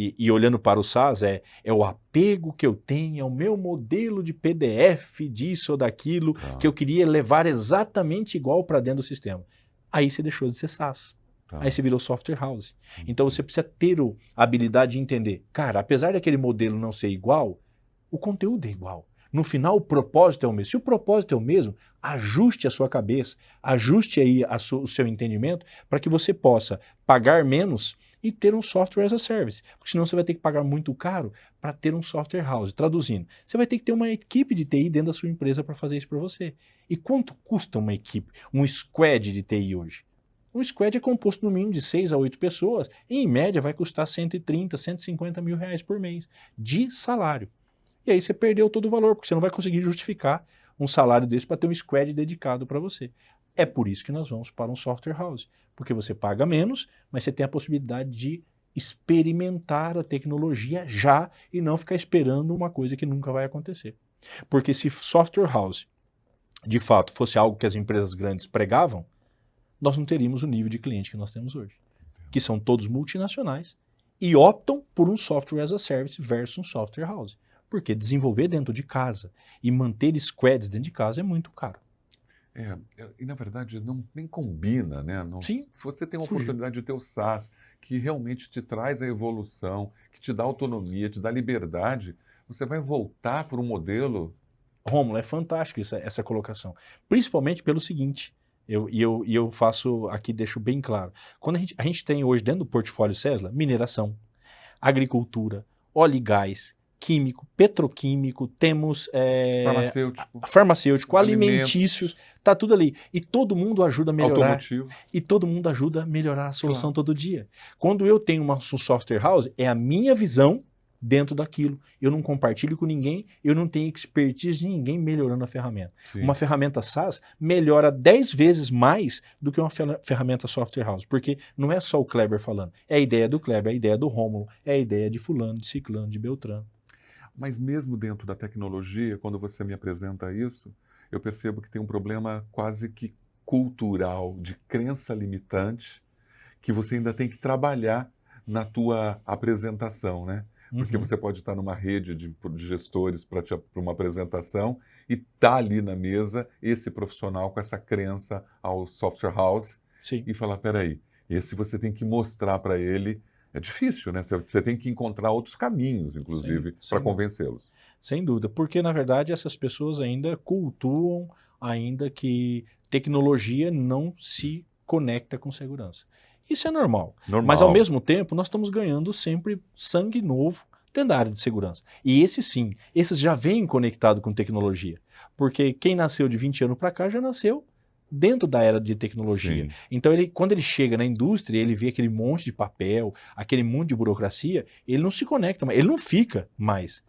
e olhando para o SaaS, é o apego que eu tenho ao meu modelo de PDF disso ou daquilo, que eu queria levar exatamente igual para dentro do sistema. Aí você deixou de ser SaaS. Aí você virou software house. Então você precisa ter a habilidade de entender, cara, apesar daquele modelo não ser igual, o conteúdo é igual. No final, o propósito é o mesmo. Se o propósito é o mesmo, ajuste a sua cabeça, ajuste aí o seu entendimento para que você possa pagar menos e ter um software as a service. Porque senão você vai ter que pagar muito caro para ter um software house. Traduzindo, você vai ter que ter uma equipe de TI dentro da sua empresa para fazer isso para você. E quanto custa uma equipe, um squad de TI hoje? Um squad é composto no mínimo de 6 a 8 pessoas e em média vai custar 130, 150 mil reais por mês de salário. E aí você perdeu todo o valor, porque você não vai conseguir justificar um salário desse para ter um squad dedicado para você. É por isso que nós vamos para um software house, porque você paga menos, mas você tem a possibilidade de experimentar a tecnologia já e não ficar esperando uma coisa que nunca vai acontecer. Porque se software house, de fato, fosse algo que as empresas grandes pregavam, nós não teríamos o nível de cliente que nós temos hoje, que são todos multinacionais e optam por um software as a service versus um software house. Porque desenvolver dentro de casa e manter squads dentro de casa é muito caro. E na verdade nem combina, né? Sim, se você tem uma fugiu. oportunidade de ter o SaaS, que realmente te traz a evolução, que te dá autonomia, te dá liberdade, você vai voltar para um modelo. Rômulo, é fantástico essa colocação. Principalmente pelo seguinte, eu faço aqui, deixo bem claro. Quando a gente tem hoje dentro do portfólio Sesla, mineração, agricultura, óleo e gás, químico, petroquímico, temos farmacêutico, alimentícios, tá tudo ali. E todo mundo ajuda a melhorar. Automotivo. E todo mundo ajuda a melhorar a solução Claro. todo dia. Quando eu tenho um software house, é a minha visão dentro daquilo. Eu não compartilho com ninguém, eu não tenho expertise de ninguém melhorando a ferramenta. Sim. Uma ferramenta SaaS melhora 10 vezes mais do que uma ferramenta software house, porque não é só o Kleber falando, é a ideia do Kleber, é a ideia do Rômulo, é a ideia de fulano, de ciclano, de beltrano. Mas mesmo dentro da tecnologia, quando você me apresenta isso, eu percebo que tem um problema quase que cultural, de crença limitante, que você ainda tem que trabalhar na tua apresentação, né? Porque você pode estar numa rede de gestores para uma apresentação e tá ali na mesa esse profissional com essa crença ao software house. Sim. E falar, peraí, esse você tem que mostrar para ele. É difícil, né? Você tem que encontrar outros caminhos, inclusive, para convencê-los. Sem dúvida, porque na verdade essas pessoas ainda cultuam ainda que tecnologia não se conecta com segurança. Isso é normal. Mas ao mesmo tempo nós estamos ganhando sempre sangue novo dentro da área de segurança. E esses já vêm conectados com tecnologia. Porque quem nasceu de 20 anos para cá já nasceu dentro da era de tecnologia. Sim. Então, quando ele chega na indústria, ele vê aquele monte de papel, aquele monte de burocracia, ele não se conecta mais, ele não fica mais.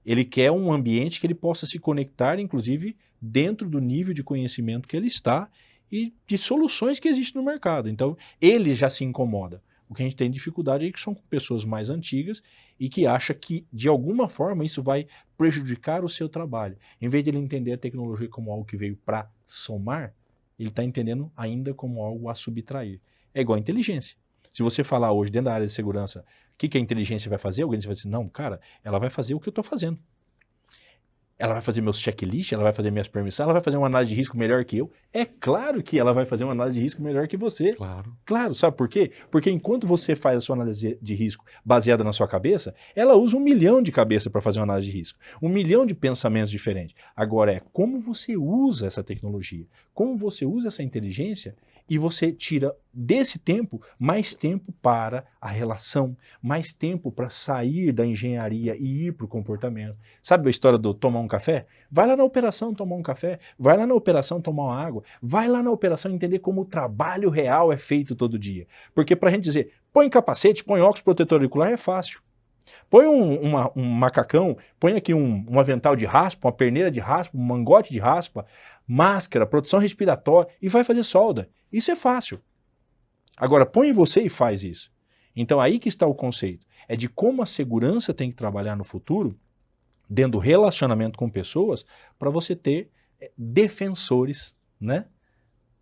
Ele quer um ambiente que ele possa se conectar, inclusive, dentro do nível de conhecimento que ele está e de soluções que existem no mercado. Então, ele já se incomoda. O que a gente tem dificuldade é que são pessoas mais antigas e que acham que, de alguma forma, isso vai prejudicar o seu trabalho. Em vez de ele entender a tecnologia como algo que veio para somar, ele está entendendo ainda como algo a subtrair. É igual a inteligência. Se você falar hoje dentro da área de segurança, o que a inteligência vai fazer? Alguém vai dizer, não, cara, ela vai fazer o que eu estou fazendo. Ela vai fazer meus checklists, ela vai fazer minhas permissões, ela vai fazer uma análise de risco melhor que eu. É claro que ela vai fazer uma análise de risco melhor que você. Claro. Claro, sabe por quê? Porque enquanto você faz a sua análise de risco baseada na sua cabeça, ela usa 1 milhão de cabeças para fazer uma análise de risco. 1 milhão de pensamentos diferentes. Agora como você usa essa tecnologia, como você usa essa inteligência e você tira desse tempo mais tempo para a relação, mais tempo para sair da engenharia e ir para o comportamento. Sabe a história do tomar um café? Vai lá na operação tomar um café, vai lá na operação tomar uma água, vai lá na operação entender como o trabalho real é feito todo dia. Porque para a gente dizer, põe capacete, põe óculos protetor auricular é fácil. Põe um macacão, põe aqui um avental de raspa, uma perneira de raspa, um mangote de raspa, máscara, proteção respiratória e vai fazer solda. Isso é fácil. Agora, põe você e faz isso. Então, aí que está o conceito. É de como a segurança tem que trabalhar no futuro, dentro do relacionamento com pessoas, para você ter defensores, né?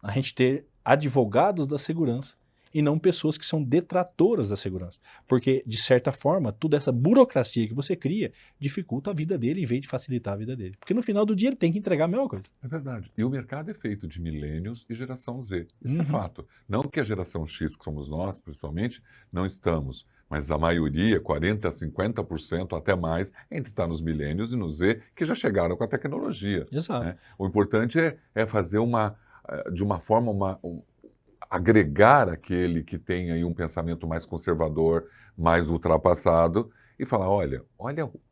A gente ter advogados da segurança e não pessoas que são detratoras da segurança. Porque, de certa forma, toda essa burocracia que você cria dificulta a vida dele em vez de facilitar a vida dele. Porque no final do dia ele tem que entregar a mesma coisa. É verdade. E o mercado é feito de millennials e geração Z. Isso é fato. Não que a geração X, que somos nós, principalmente, não estamos. Mas a maioria, 40% a 50%, até mais, ainda está nos milênios e no Z, que já chegaram com a tecnologia. Exato. Né? O importante é fazer de uma forma, agregar aquele que tem aí um pensamento mais conservador, mais ultrapassado, e falar, olha,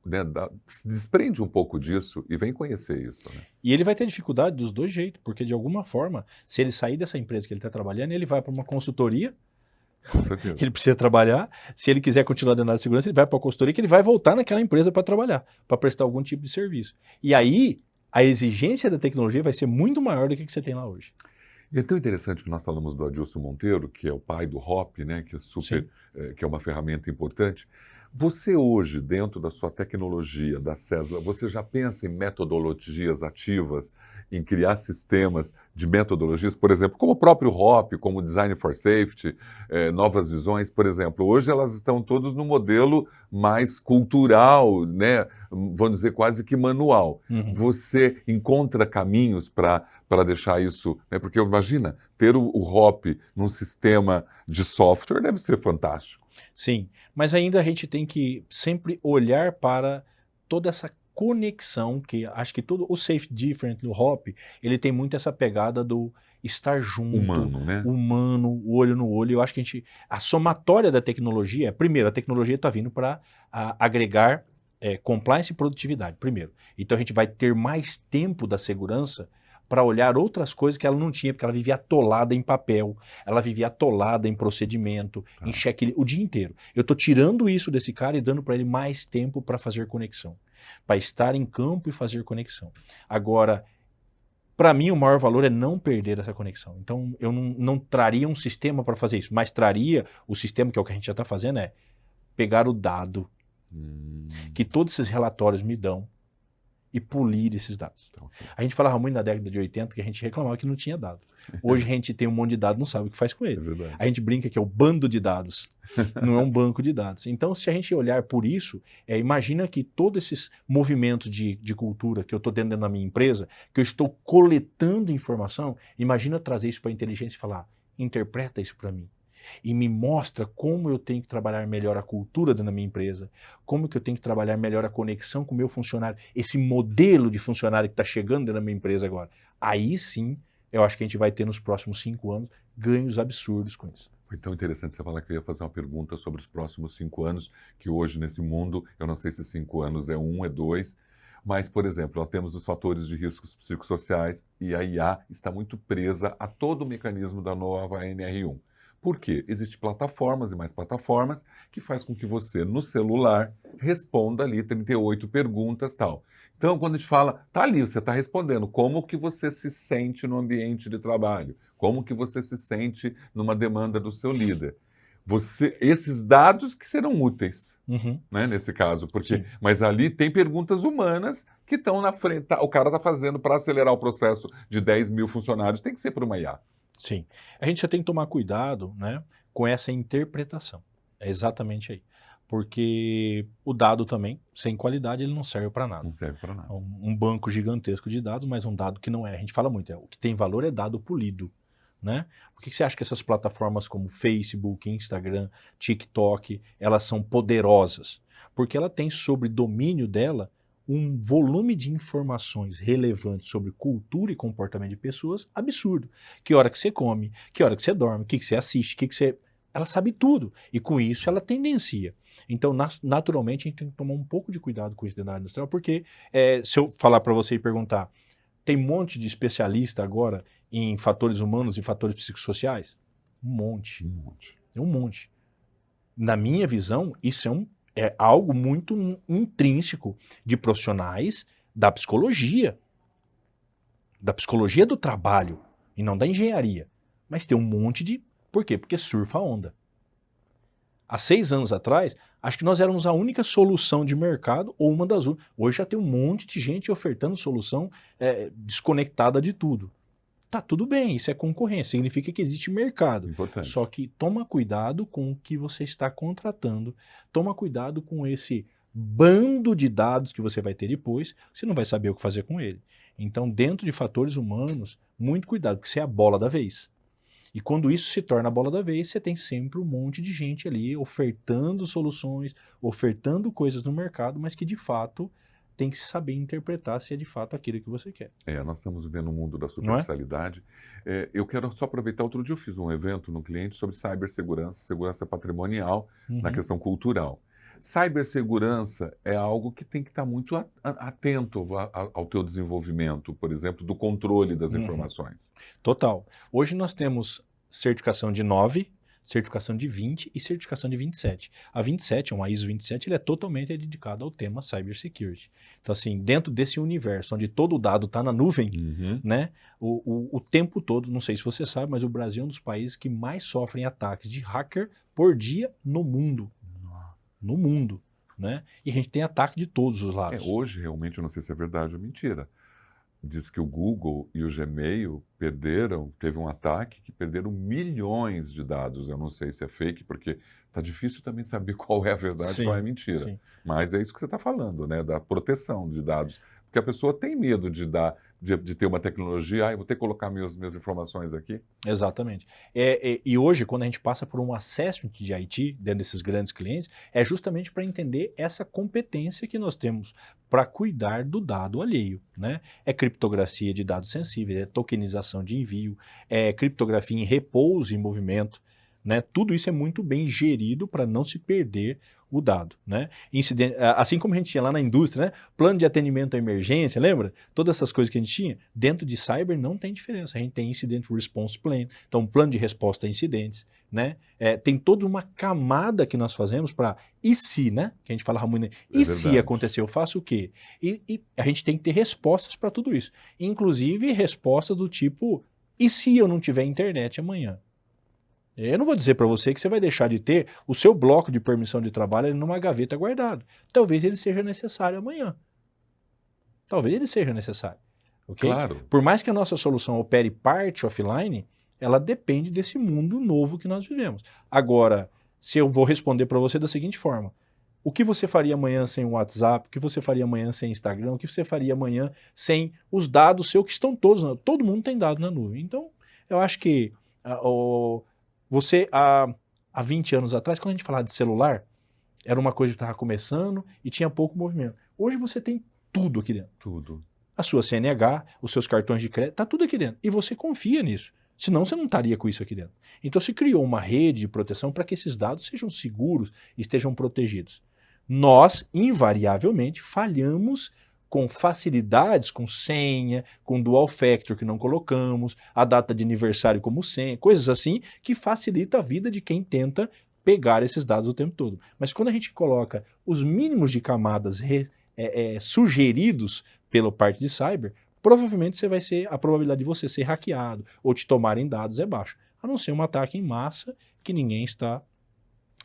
né, se desprende um pouco disso e vem conhecer isso. Né? E ele vai ter dificuldade dos dois jeitos, porque de alguma forma, se ele sair dessa empresa que ele está trabalhando, ele vai para uma consultoria, Com certeza. ele precisa trabalhar. Se ele quiser continuar dentro da área de segurança, ele vai para a consultoria, que ele vai voltar naquela empresa para trabalhar, para prestar algum tipo de serviço. E aí, a exigência da tecnologia vai ser muito maior do que você tem lá hoje. E é tão interessante que nós falamos do Adilson Monteiro, que é o pai do Hop, né, que é que é uma ferramenta importante. Você hoje, dentro da sua tecnologia, da César, você já pensa em metodologias ativas, em criar sistemas de metodologias, por exemplo, como o próprio Hop, como o Design for Safety, novas visões, por exemplo. Hoje elas estão todas no modelo mais cultural, né, vamos dizer quase que manual. Uhum. Você encontra caminhos para deixar isso, né? Porque imagina, ter o Hop num sistema de software deve ser fantástico. Sim, mas ainda a gente tem que sempre olhar para toda essa conexão, que acho que todo o Safe Different do Hop, ele tem muito essa pegada do estar junto, Humano, né? humano, olho no olho. Eu acho que a somatória da tecnologia, primeiro, a tecnologia está vindo para agregar compliance e produtividade, primeiro. Então a gente vai ter mais tempo da segurança para olhar outras coisas que ela não tinha, porque ela vivia atolada em papel, ela vivia atolada em procedimento, em checklist, o dia inteiro. Eu estou tirando isso desse cara e dando para ele mais tempo para fazer conexão, para estar em campo e fazer conexão. Agora, para mim, o maior valor é não perder essa conexão. Então, eu não traria um sistema para fazer isso, mas traria o sistema, que é o que a gente já está fazendo, é pegar o dado que todos esses relatórios me dão e polir esses dados. A gente falava muito na década de 80 que a gente reclamava que não tinha dado. Hoje a gente tem um monte de dados, não sabe o que faz com ele. A gente brinca que é o bando de dados, não é um banco de dados. Então, se a gente olhar por isso, imagina que todos esses movimentos de cultura que eu estou dentro da minha empresa, que eu estou coletando informação, imagina trazer isso para a inteligência e falar, interpreta isso para mim. E me mostra como eu tenho que trabalhar melhor a cultura dentro da minha empresa, como que eu tenho que trabalhar melhor a conexão com o meu funcionário, esse modelo de funcionário que está chegando dentro da minha empresa agora. Aí sim, eu acho que a gente vai ter nos próximos 5 anos ganhos absurdos com isso. Foi tão interessante você falar que eu ia fazer uma pergunta sobre os próximos 5 anos, que hoje nesse mundo, eu não sei se 5 anos é 1, é 2, mas, por exemplo, nós temos os fatores de riscos psicossociais e a IA está muito presa a todo o mecanismo da nova NR1. Por quê? Existem plataformas e mais plataformas que faz com que você, no celular, responda ali 38 perguntas e tal. Então, quando a gente fala, tá ali, você está respondendo como que você se sente no ambiente de trabalho, como que você se sente numa demanda do seu líder. Esses dados que serão úteis, né, nesse caso, porque, mas ali tem perguntas humanas que estão na frente, o cara está fazendo para acelerar o processo de 10 mil funcionários, tem que ser por uma IA. Sim. A gente já tem que tomar cuidado, né, com essa interpretação. É exatamente aí. Porque o dado também, sem qualidade, ele não serve para nada. Não serve para nada. Um banco gigantesco de dados, mas um dado que não é. A gente fala muito, o que tem valor é dado polido. Né? Por que você acha que essas plataformas como Facebook, Instagram, TikTok, elas são poderosas? Porque ela tem sobre domínio dela um volume de informações relevantes sobre cultura e comportamento de pessoas absurdo. Que hora que você come, que hora que você dorme, o que você assiste, o que você... Ela sabe tudo. E com isso ela tendencia. Então, naturalmente, a gente tem que tomar um pouco de cuidado com isso dentro da área industrial, porque se eu falar para você e perguntar, tem um monte de especialista agora em fatores humanos e fatores psicossociais? Um monte. Um monte. Na minha visão, isso é algo muito intrínseco de profissionais da psicologia do trabalho, e não da engenharia. Mas tem um monte de... Por quê? Porque surfa a onda. Há 6 anos atrás, acho que nós éramos a única solução de mercado, ou uma das únicas. Hoje já tem um monte de gente ofertando solução desconectada de tudo. Tá tudo bem, isso é concorrência, significa que existe mercado. Importante. Só que toma cuidado com o que você está contratando, toma cuidado com esse bando de dados que você vai ter depois, você não vai saber o que fazer com ele. Então, dentro de fatores humanos, muito cuidado, porque você é a bola da vez. E quando isso se torna a bola da vez, você tem sempre um monte de gente ali ofertando soluções, ofertando coisas no mercado, mas que de fato tem que saber interpretar se é de fato aquilo que você quer. Nós estamos vivendo um mundo da Não é? superficialidade. Eu quero só aproveitar, outro dia eu fiz um evento no cliente sobre cibersegurança, segurança patrimonial na Uhum, questão cultural. Cibersegurança é algo que tem que estar muito atento ao teu desenvolvimento, por exemplo, do controle das uhum. informações. Total. Hoje nós temos certificação de 9, certificação de 20 e certificação de 27. A 27, uma ISO 27, ele é totalmente dedicado ao tema cybersecurity. Então, assim, dentro desse universo onde todo o dado está na nuvem, Uhum. né, o tempo todo, não sei se você sabe, mas o Brasil é um dos países que mais sofrem ataques de hacker por dia no mundo. No mundo, né? E a gente tem ataque de todos os lados. Hoje, realmente, eu não sei se é verdade ou mentira. Diz que o Google e o Gmail teve um ataque que perderam milhões de dados. Eu não sei se é fake, porque está difícil também saber qual é a verdade e qual é a Sim, mentira. sim. Mas é isso que você está falando, né? Da proteção de dados. Porque a pessoa tem medo de ter uma tecnologia, eu vou ter que colocar minhas informações aqui. Exatamente. E hoje, quando a gente passa por um assessment de IT, dentro desses grandes clientes, é justamente para entender essa competência que nós temos para cuidar do dado alheio, né? É criptografia de dados sensíveis, é tokenização de envio, é criptografia em repouso em movimento, né? Tudo isso é muito bem gerido para não se perder o dado, né? Assim como a gente tinha lá na indústria, né? Plano de atendimento à emergência, lembra? Todas essas coisas que a gente tinha, dentro de cyber não tem diferença. A gente tem Incident Response Plan, então plano de resposta a incidentes, né? Tem toda uma camada que nós fazemos para e se, né? Que a gente fala muito, É e se verdade. acontecer, eu faço o quê? E a gente tem que ter respostas para tudo isso. Inclusive respostas do tipo, e se eu não tiver internet amanhã? Eu não vou dizer para você que você vai deixar de ter o seu bloco de permissão de trabalho numa gaveta guardado. Talvez ele seja necessário amanhã. Talvez ele seja necessário, ok? Claro. Por mais que a nossa solução opere parte offline, ela depende desse mundo novo que nós vivemos. Agora, se eu vou responder para você da seguinte forma: o que você faria amanhã sem o WhatsApp? O que você faria amanhã sem Instagram? O que você faria amanhã sem os dados seus que estão todos, todo mundo tem dado na nuvem. Então, eu acho que você há 20 anos atrás, quando a gente falava de celular, era uma coisa que estava começando e tinha pouco movimento. Hoje você tem tudo aqui dentro. Tudo. A sua CNH, os seus cartões de crédito, está tudo aqui dentro. E você confia nisso. Senão você não estaria com isso aqui dentro. Então se criou uma rede de proteção para que esses dados sejam seguros e estejam protegidos. Nós, invariavelmente, falhamos com facilidades, com senha, com dual factor que não colocamos, a data de aniversário como senha, coisas assim que facilita a vida de quem tenta pegar esses dados o tempo todo. Mas quando a gente coloca os mínimos de camadas sugeridos pela parte de cyber, provavelmente a probabilidade de você ser hackeado ou te tomarem dados é baixa. A não ser um ataque em massa que ninguém está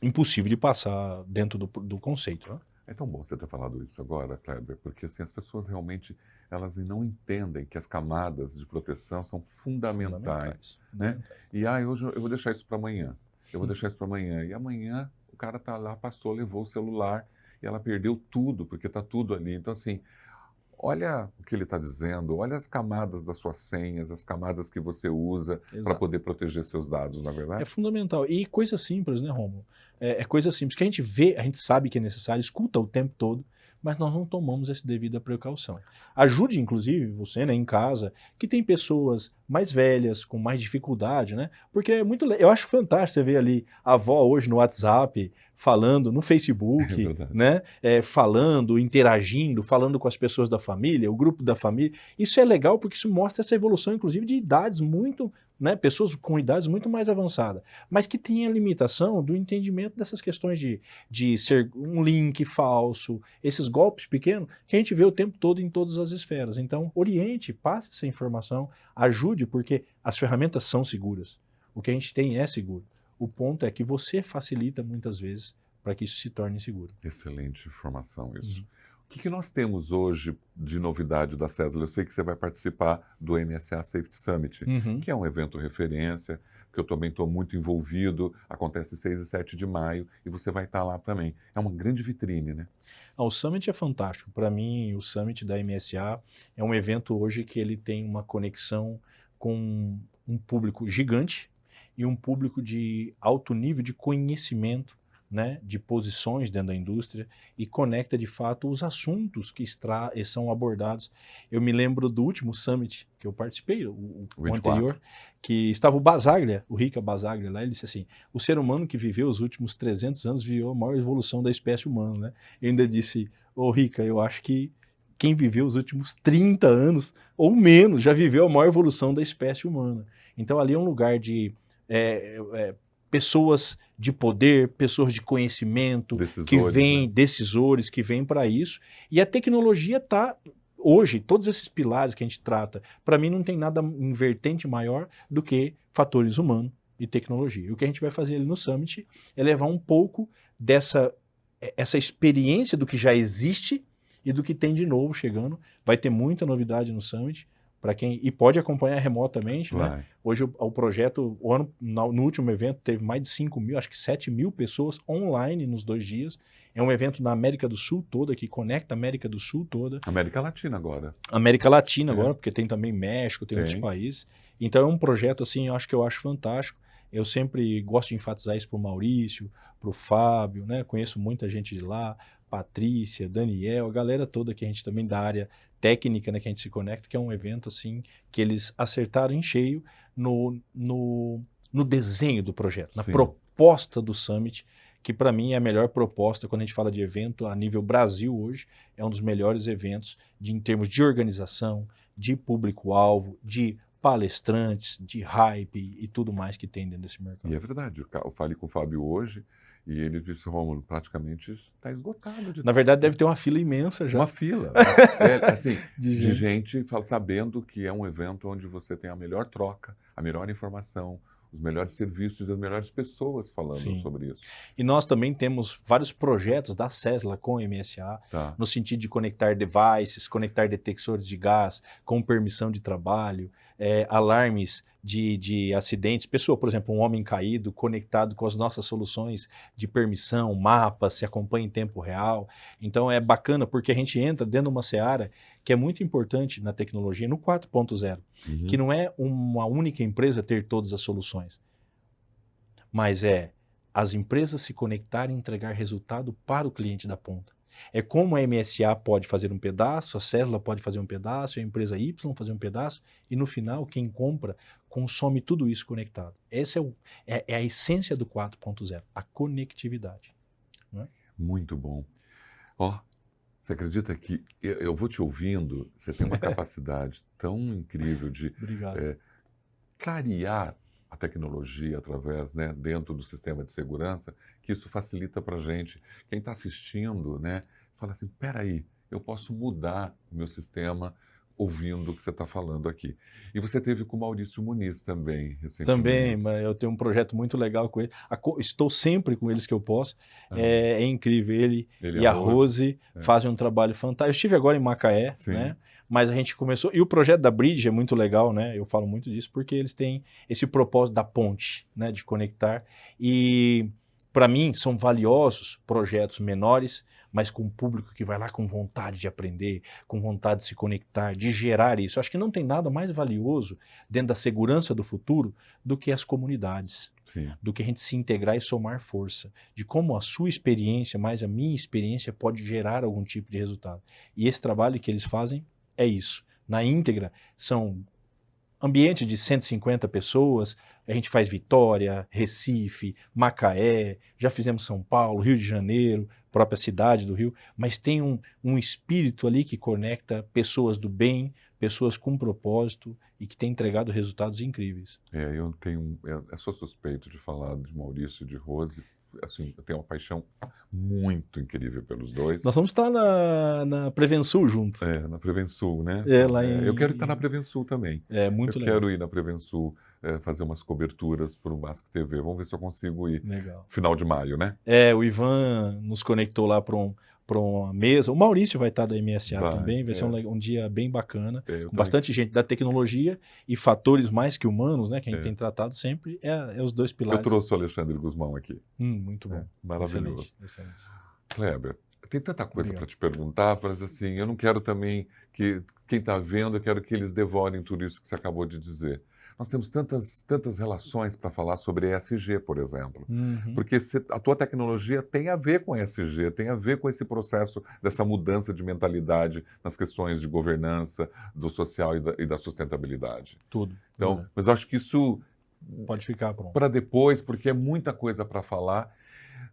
impossível de passar dentro do conceito. Né? É tão bom você ter falado isso agora, Kleber, porque assim, as pessoas realmente elas não entendem que as camadas de proteção são fundamentais, né? E hoje eu vou deixar isso para amanhã. Eu vou deixar isso para amanhã. E amanhã o cara tá lá, passou, levou o celular e ela perdeu tudo, porque tá tudo ali. Então assim, olha o que ele está dizendo, olha as camadas das suas senhas, as camadas que você usa para Exato. poder proteger seus dados, na É verdade? fundamental. E coisa simples, né, Romulo? É coisa simples, que a gente vê, a gente sabe que é necessário, escuta o tempo todo, mas nós não tomamos essa devida precaução. Ajude, inclusive, você, né, em casa, que tem pessoas mais velhas, com mais dificuldade, né? Porque eu acho fantástico você ver ali a avó hoje no WhatsApp, falando no É Facebook, verdade. né? Falando, interagindo, falando com as pessoas da família, o grupo da família. Isso é legal porque isso mostra essa evolução, inclusive, de idades muito, né? Pessoas com idades muito mais avançadas, mas que tem a limitação do entendimento dessas questões de ser um link falso, esses golpes pequenos que a gente vê o tempo todo em todas as esferas. Então, oriente, passe essa informação, ajude, porque as ferramentas são seguras. O que a gente tem é seguro. O ponto é que você facilita muitas vezes para que isso se torne seguro. Excelente informação isso. Uhum. O que nós temos hoje de novidade da Cesla? Eu sei que você vai participar do MSA Safety Summit, Uhum. que é um evento referência, que eu também estou muito envolvido, acontece 6 e 7 de maio, e você vai estar lá também. É uma grande vitrine, né? O Summit é fantástico. Para mim, o Summit da MSA é um evento hoje que ele tem uma conexão com um público gigante e um público de alto nível de conhecimento, né, de posições dentro da indústria e conecta de fato os assuntos que são abordados. Eu me lembro do último summit que eu participei, o anterior, que estava o Basaglia, o Rica Basaglia lá, ele disse assim, o ser humano que viveu os últimos 300 anos viveu a maior evolução da espécie humana, né? Eu ainda disse, ô Rica, eu acho que quem viveu os últimos 30 anos ou menos já viveu a maior evolução da espécie humana. Então ali é um lugar de pessoas de poder, pessoas de conhecimento, que vêm, decisores, que vêm para isso. E a tecnologia está, hoje, todos esses pilares que a gente trata, para mim não tem nada em vertente maior do que fatores humanos e tecnologia. E o que a gente vai fazer ali no Summit é levar um pouco essa experiência do que já existe e do que tem de novo chegando. Vai ter muita novidade no Summit. E pode acompanhar remotamente, né? Hoje o projeto, no último evento, teve mais de 5 mil, acho que 7 mil pessoas online nos 2 dias. É um evento na América do Sul toda, que conecta a América do Sul toda. América Latina agora. América Latina agora, porque tem também México, tem outros países. Então é um projeto, assim, eu acho fantástico. Eu sempre gosto de enfatizar isso para o Maurício, para o Fábio, né? Conheço muita gente de lá, Patrícia, Daniel, a galera toda que a gente também da área técnica, né, que a gente se conecta, que é um evento assim que eles acertaram em cheio no desenho do projeto, na proposta do Summit, que para mim é a melhor proposta quando a gente fala de evento a nível Brasil hoje, é um dos melhores eventos em termos de organização, de público-alvo, de palestrantes, de hype e tudo mais que tem dentro desse mercado. E é verdade, eu falei com o Fábio hoje, e ele disse, Rômulo, praticamente está esgotado. Na verdade, deve ter uma fila imensa já. Uma fila. Assim, de gente sabendo que é um evento onde você tem a melhor troca, a melhor informação, os melhores serviços e as melhores pessoas falando sobre isso. E nós também temos vários projetos da Sesla com MSA, no sentido de conectar devices, conectar detectores de gás, com permissão de trabalho, alarmes de acidentes. Pessoa, por exemplo, um homem caído conectado com as nossas soluções de permissão, mapas, se acompanha em tempo real. Então é bacana porque a gente entra dentro de uma seara que é muito importante na tecnologia, no 4.0, que não é uma única empresa ter todas as soluções, mas é as empresas se conectarem e entregar resultado para o cliente da ponta. É como a MSA pode fazer um pedaço, a Sesla pode fazer um pedaço, a empresa Y fazer um pedaço, e no final quem compra consome tudo isso conectado. Essa é a essência do 4.0, a conectividade. Né? Muito bom. Você acredita que eu vou te ouvindo, você tem uma capacidade tão incrível de clarear a tecnologia através, né, dentro do sistema de segurança, que isso facilita para a gente. Quem está assistindo, né, fala assim, peraí, eu posso mudar o meu sistema ouvindo o que você está falando aqui. E você teve com o Maurício Muniz também, recentemente. Também, mas eu tenho um projeto muito legal com ele. Estou sempre com eles que eu posso. É incrível. Ele e a Rose fazem um trabalho fantástico. Eu estive agora em Macaé, né? Mas a gente começou... E o projeto da Bridge é muito legal, né? Eu falo muito disso porque eles têm esse propósito da ponte, né? De conectar. E, para mim, são valiosos projetos menores, mas com um público que vai lá com vontade de aprender, com vontade de se conectar, de gerar isso. Acho que não tem nada mais valioso dentro da segurança do futuro do que as comunidades, do que a gente se integrar e somar força, de como a sua experiência mais a minha experiência pode gerar algum tipo de resultado. E esse trabalho que eles fazem é isso. Na íntegra, são ambientes de 150 pessoas, a gente faz Vitória, Recife, Macaé, já fizemos São Paulo, Rio de Janeiro, própria cidade do Rio, mas tem um espírito ali que conecta pessoas do bem, pessoas com propósito e que tem entregado resultados incríveis. Eu sou suspeito de falar de Maurício e de Rose. Assim, eu tenho uma paixão muito incrível pelos dois. Nós vamos estar na Prevensul junto. Na Prevensul, né? Eu quero estar na Prevensul também. Muito legal. Eu quero ir na Prevensul, fazer umas coberturas para o Basque TV. Vamos ver se eu consigo ir. Legal. Final de maio, né? O Ivan nos conectou lá para uma mesa. O Maurício vai estar da MSA também. Vai ser um dia bem bacana. Com bastante gente da tecnologia e fatores mais que humanos, né? Que a gente tem tratado sempre. Os dois pilares. Eu trouxe o Alexandre Guzmão aqui. Muito bom. Maravilhoso. Excelente. Kleber, tem tanta coisa Obrigado. para te perguntar, mas assim, eu não quero também que quem está vendo, eu quero que eles devorem tudo isso que você acabou de dizer. Nós temos tantas relações para falar sobre ESG, por exemplo. Uhum. Porque a tua tecnologia tem a ver com ESG, tem a ver com esse processo dessa mudança de mentalidade nas questões de governança, do social e da sustentabilidade. Tudo. Então, Verdade. mas eu acho que isso Pode ficar pronto. para depois, porque é muita coisa para falar.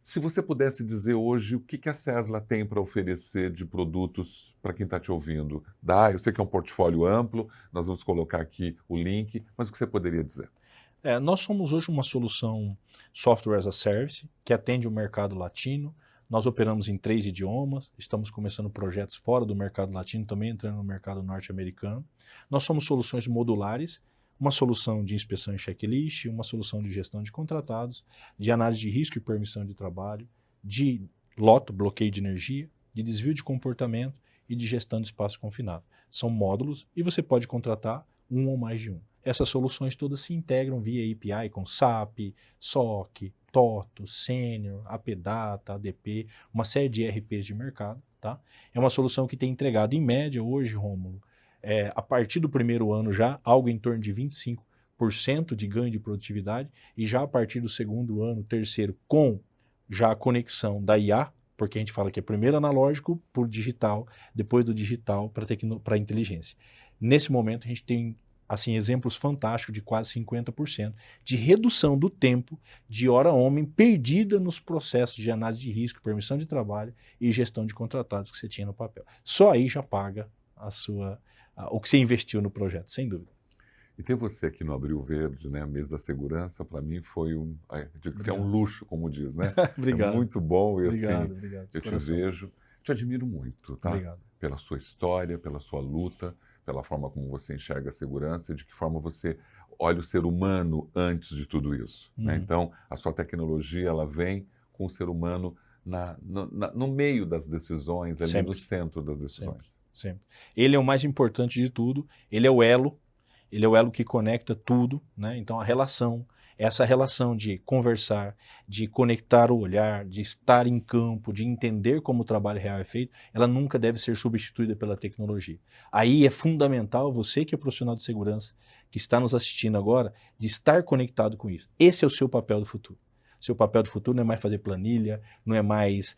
Se você pudesse dizer hoje o que a Sesla tem para oferecer de produtos para quem está te ouvindo, eu sei que é um portfólio amplo, nós vamos colocar aqui o link, mas o que você poderia dizer? Nós somos hoje uma solução Software as a Service que atende o mercado latino. Nós operamos em 3 idiomas, estamos começando projetos fora do mercado latino, também entrando no mercado norte-americano. Nós somos soluções modulares, uma solução de inspeção e checklist, uma solução de gestão de contratados, de análise de risco e permissão de trabalho, de loto, bloqueio de energia, de desvio de comportamento e de gestão de espaço confinado. São módulos e você pode contratar um ou mais de um. Essas soluções todas se integram via API com SAP, SOC, TOTO, Senior, APData, ADP, uma série de ERPs de mercado. Tá? É uma solução que tem entregado em média hoje, Rômulo, a partir do primeiro ano já, algo em torno de 25% de ganho de produtividade, e já a partir do segundo ano, terceiro, com já a conexão da IA, porque a gente fala que é primeiro analógico por digital, depois do digital para inteligência. Nesse momento a gente tem assim, exemplos fantásticos de quase 50% de redução do tempo de hora homem perdida nos processos de análise de risco, permissão de trabalho e gestão de contratados que você tinha no papel. Só aí já paga o que você investiu no projeto, sem dúvida. E ter você aqui no Abril Verde, né, mês da segurança, para mim foi um luxo, como diz, né? Obrigado. É muito bom e Obrigado. eu te vejo, te admiro muito, tá? Obrigado. Pela sua história, pela sua luta, pela forma como você enxerga a segurança e de que forma você olha o ser humano antes de tudo isso. Né? Então, a sua tecnologia, ela vem com o ser humano no meio das decisões, ali Sempre. no centro das decisões. Sempre. Ele é o mais importante de tudo, ele é o elo que conecta tudo, né? Então essa relação de conversar, de conectar o olhar, de estar em campo, de entender como o trabalho real é feito, ela nunca deve ser substituída pela tecnologia. Aí é fundamental, você que é profissional de segurança, que está nos assistindo agora, de estar conectado com isso. Esse é o seu papel do futuro. Seu papel do futuro não é mais fazer planilha, não é mais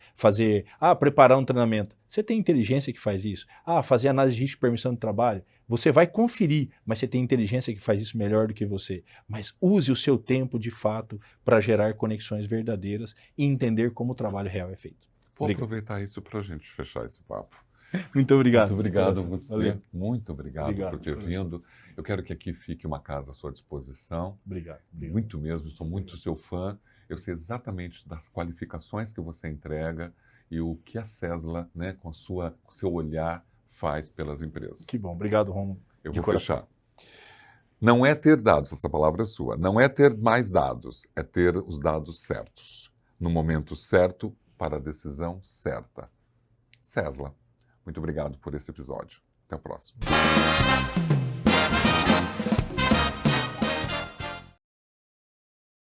preparar um treinamento. Você tem inteligência que faz isso. Fazer análise de risco e permissão de trabalho. Você vai conferir, mas você tem inteligência que faz isso melhor do que você. Mas use o seu tempo, de fato, para gerar conexões verdadeiras e entender como o trabalho real é feito. Vou aproveitar isso para a gente fechar esse papo. Muito obrigado. Muito obrigado a você. Valeu. Muito obrigado por ter vindo. Eu quero que aqui fique uma casa à sua disposição. Obrigado. Muito mesmo, sou muito seu fã. Eu sei exatamente das qualificações que você entrega e o que a Sesla, né, com seu olhar, faz pelas empresas. Que bom. Obrigado, Romulo. Eu vou fechar. Não é ter dados, essa palavra é sua. Não é ter mais dados, é ter os dados certos. No momento certo, para a decisão certa. Sesla, muito obrigado por esse episódio. Até o próximo.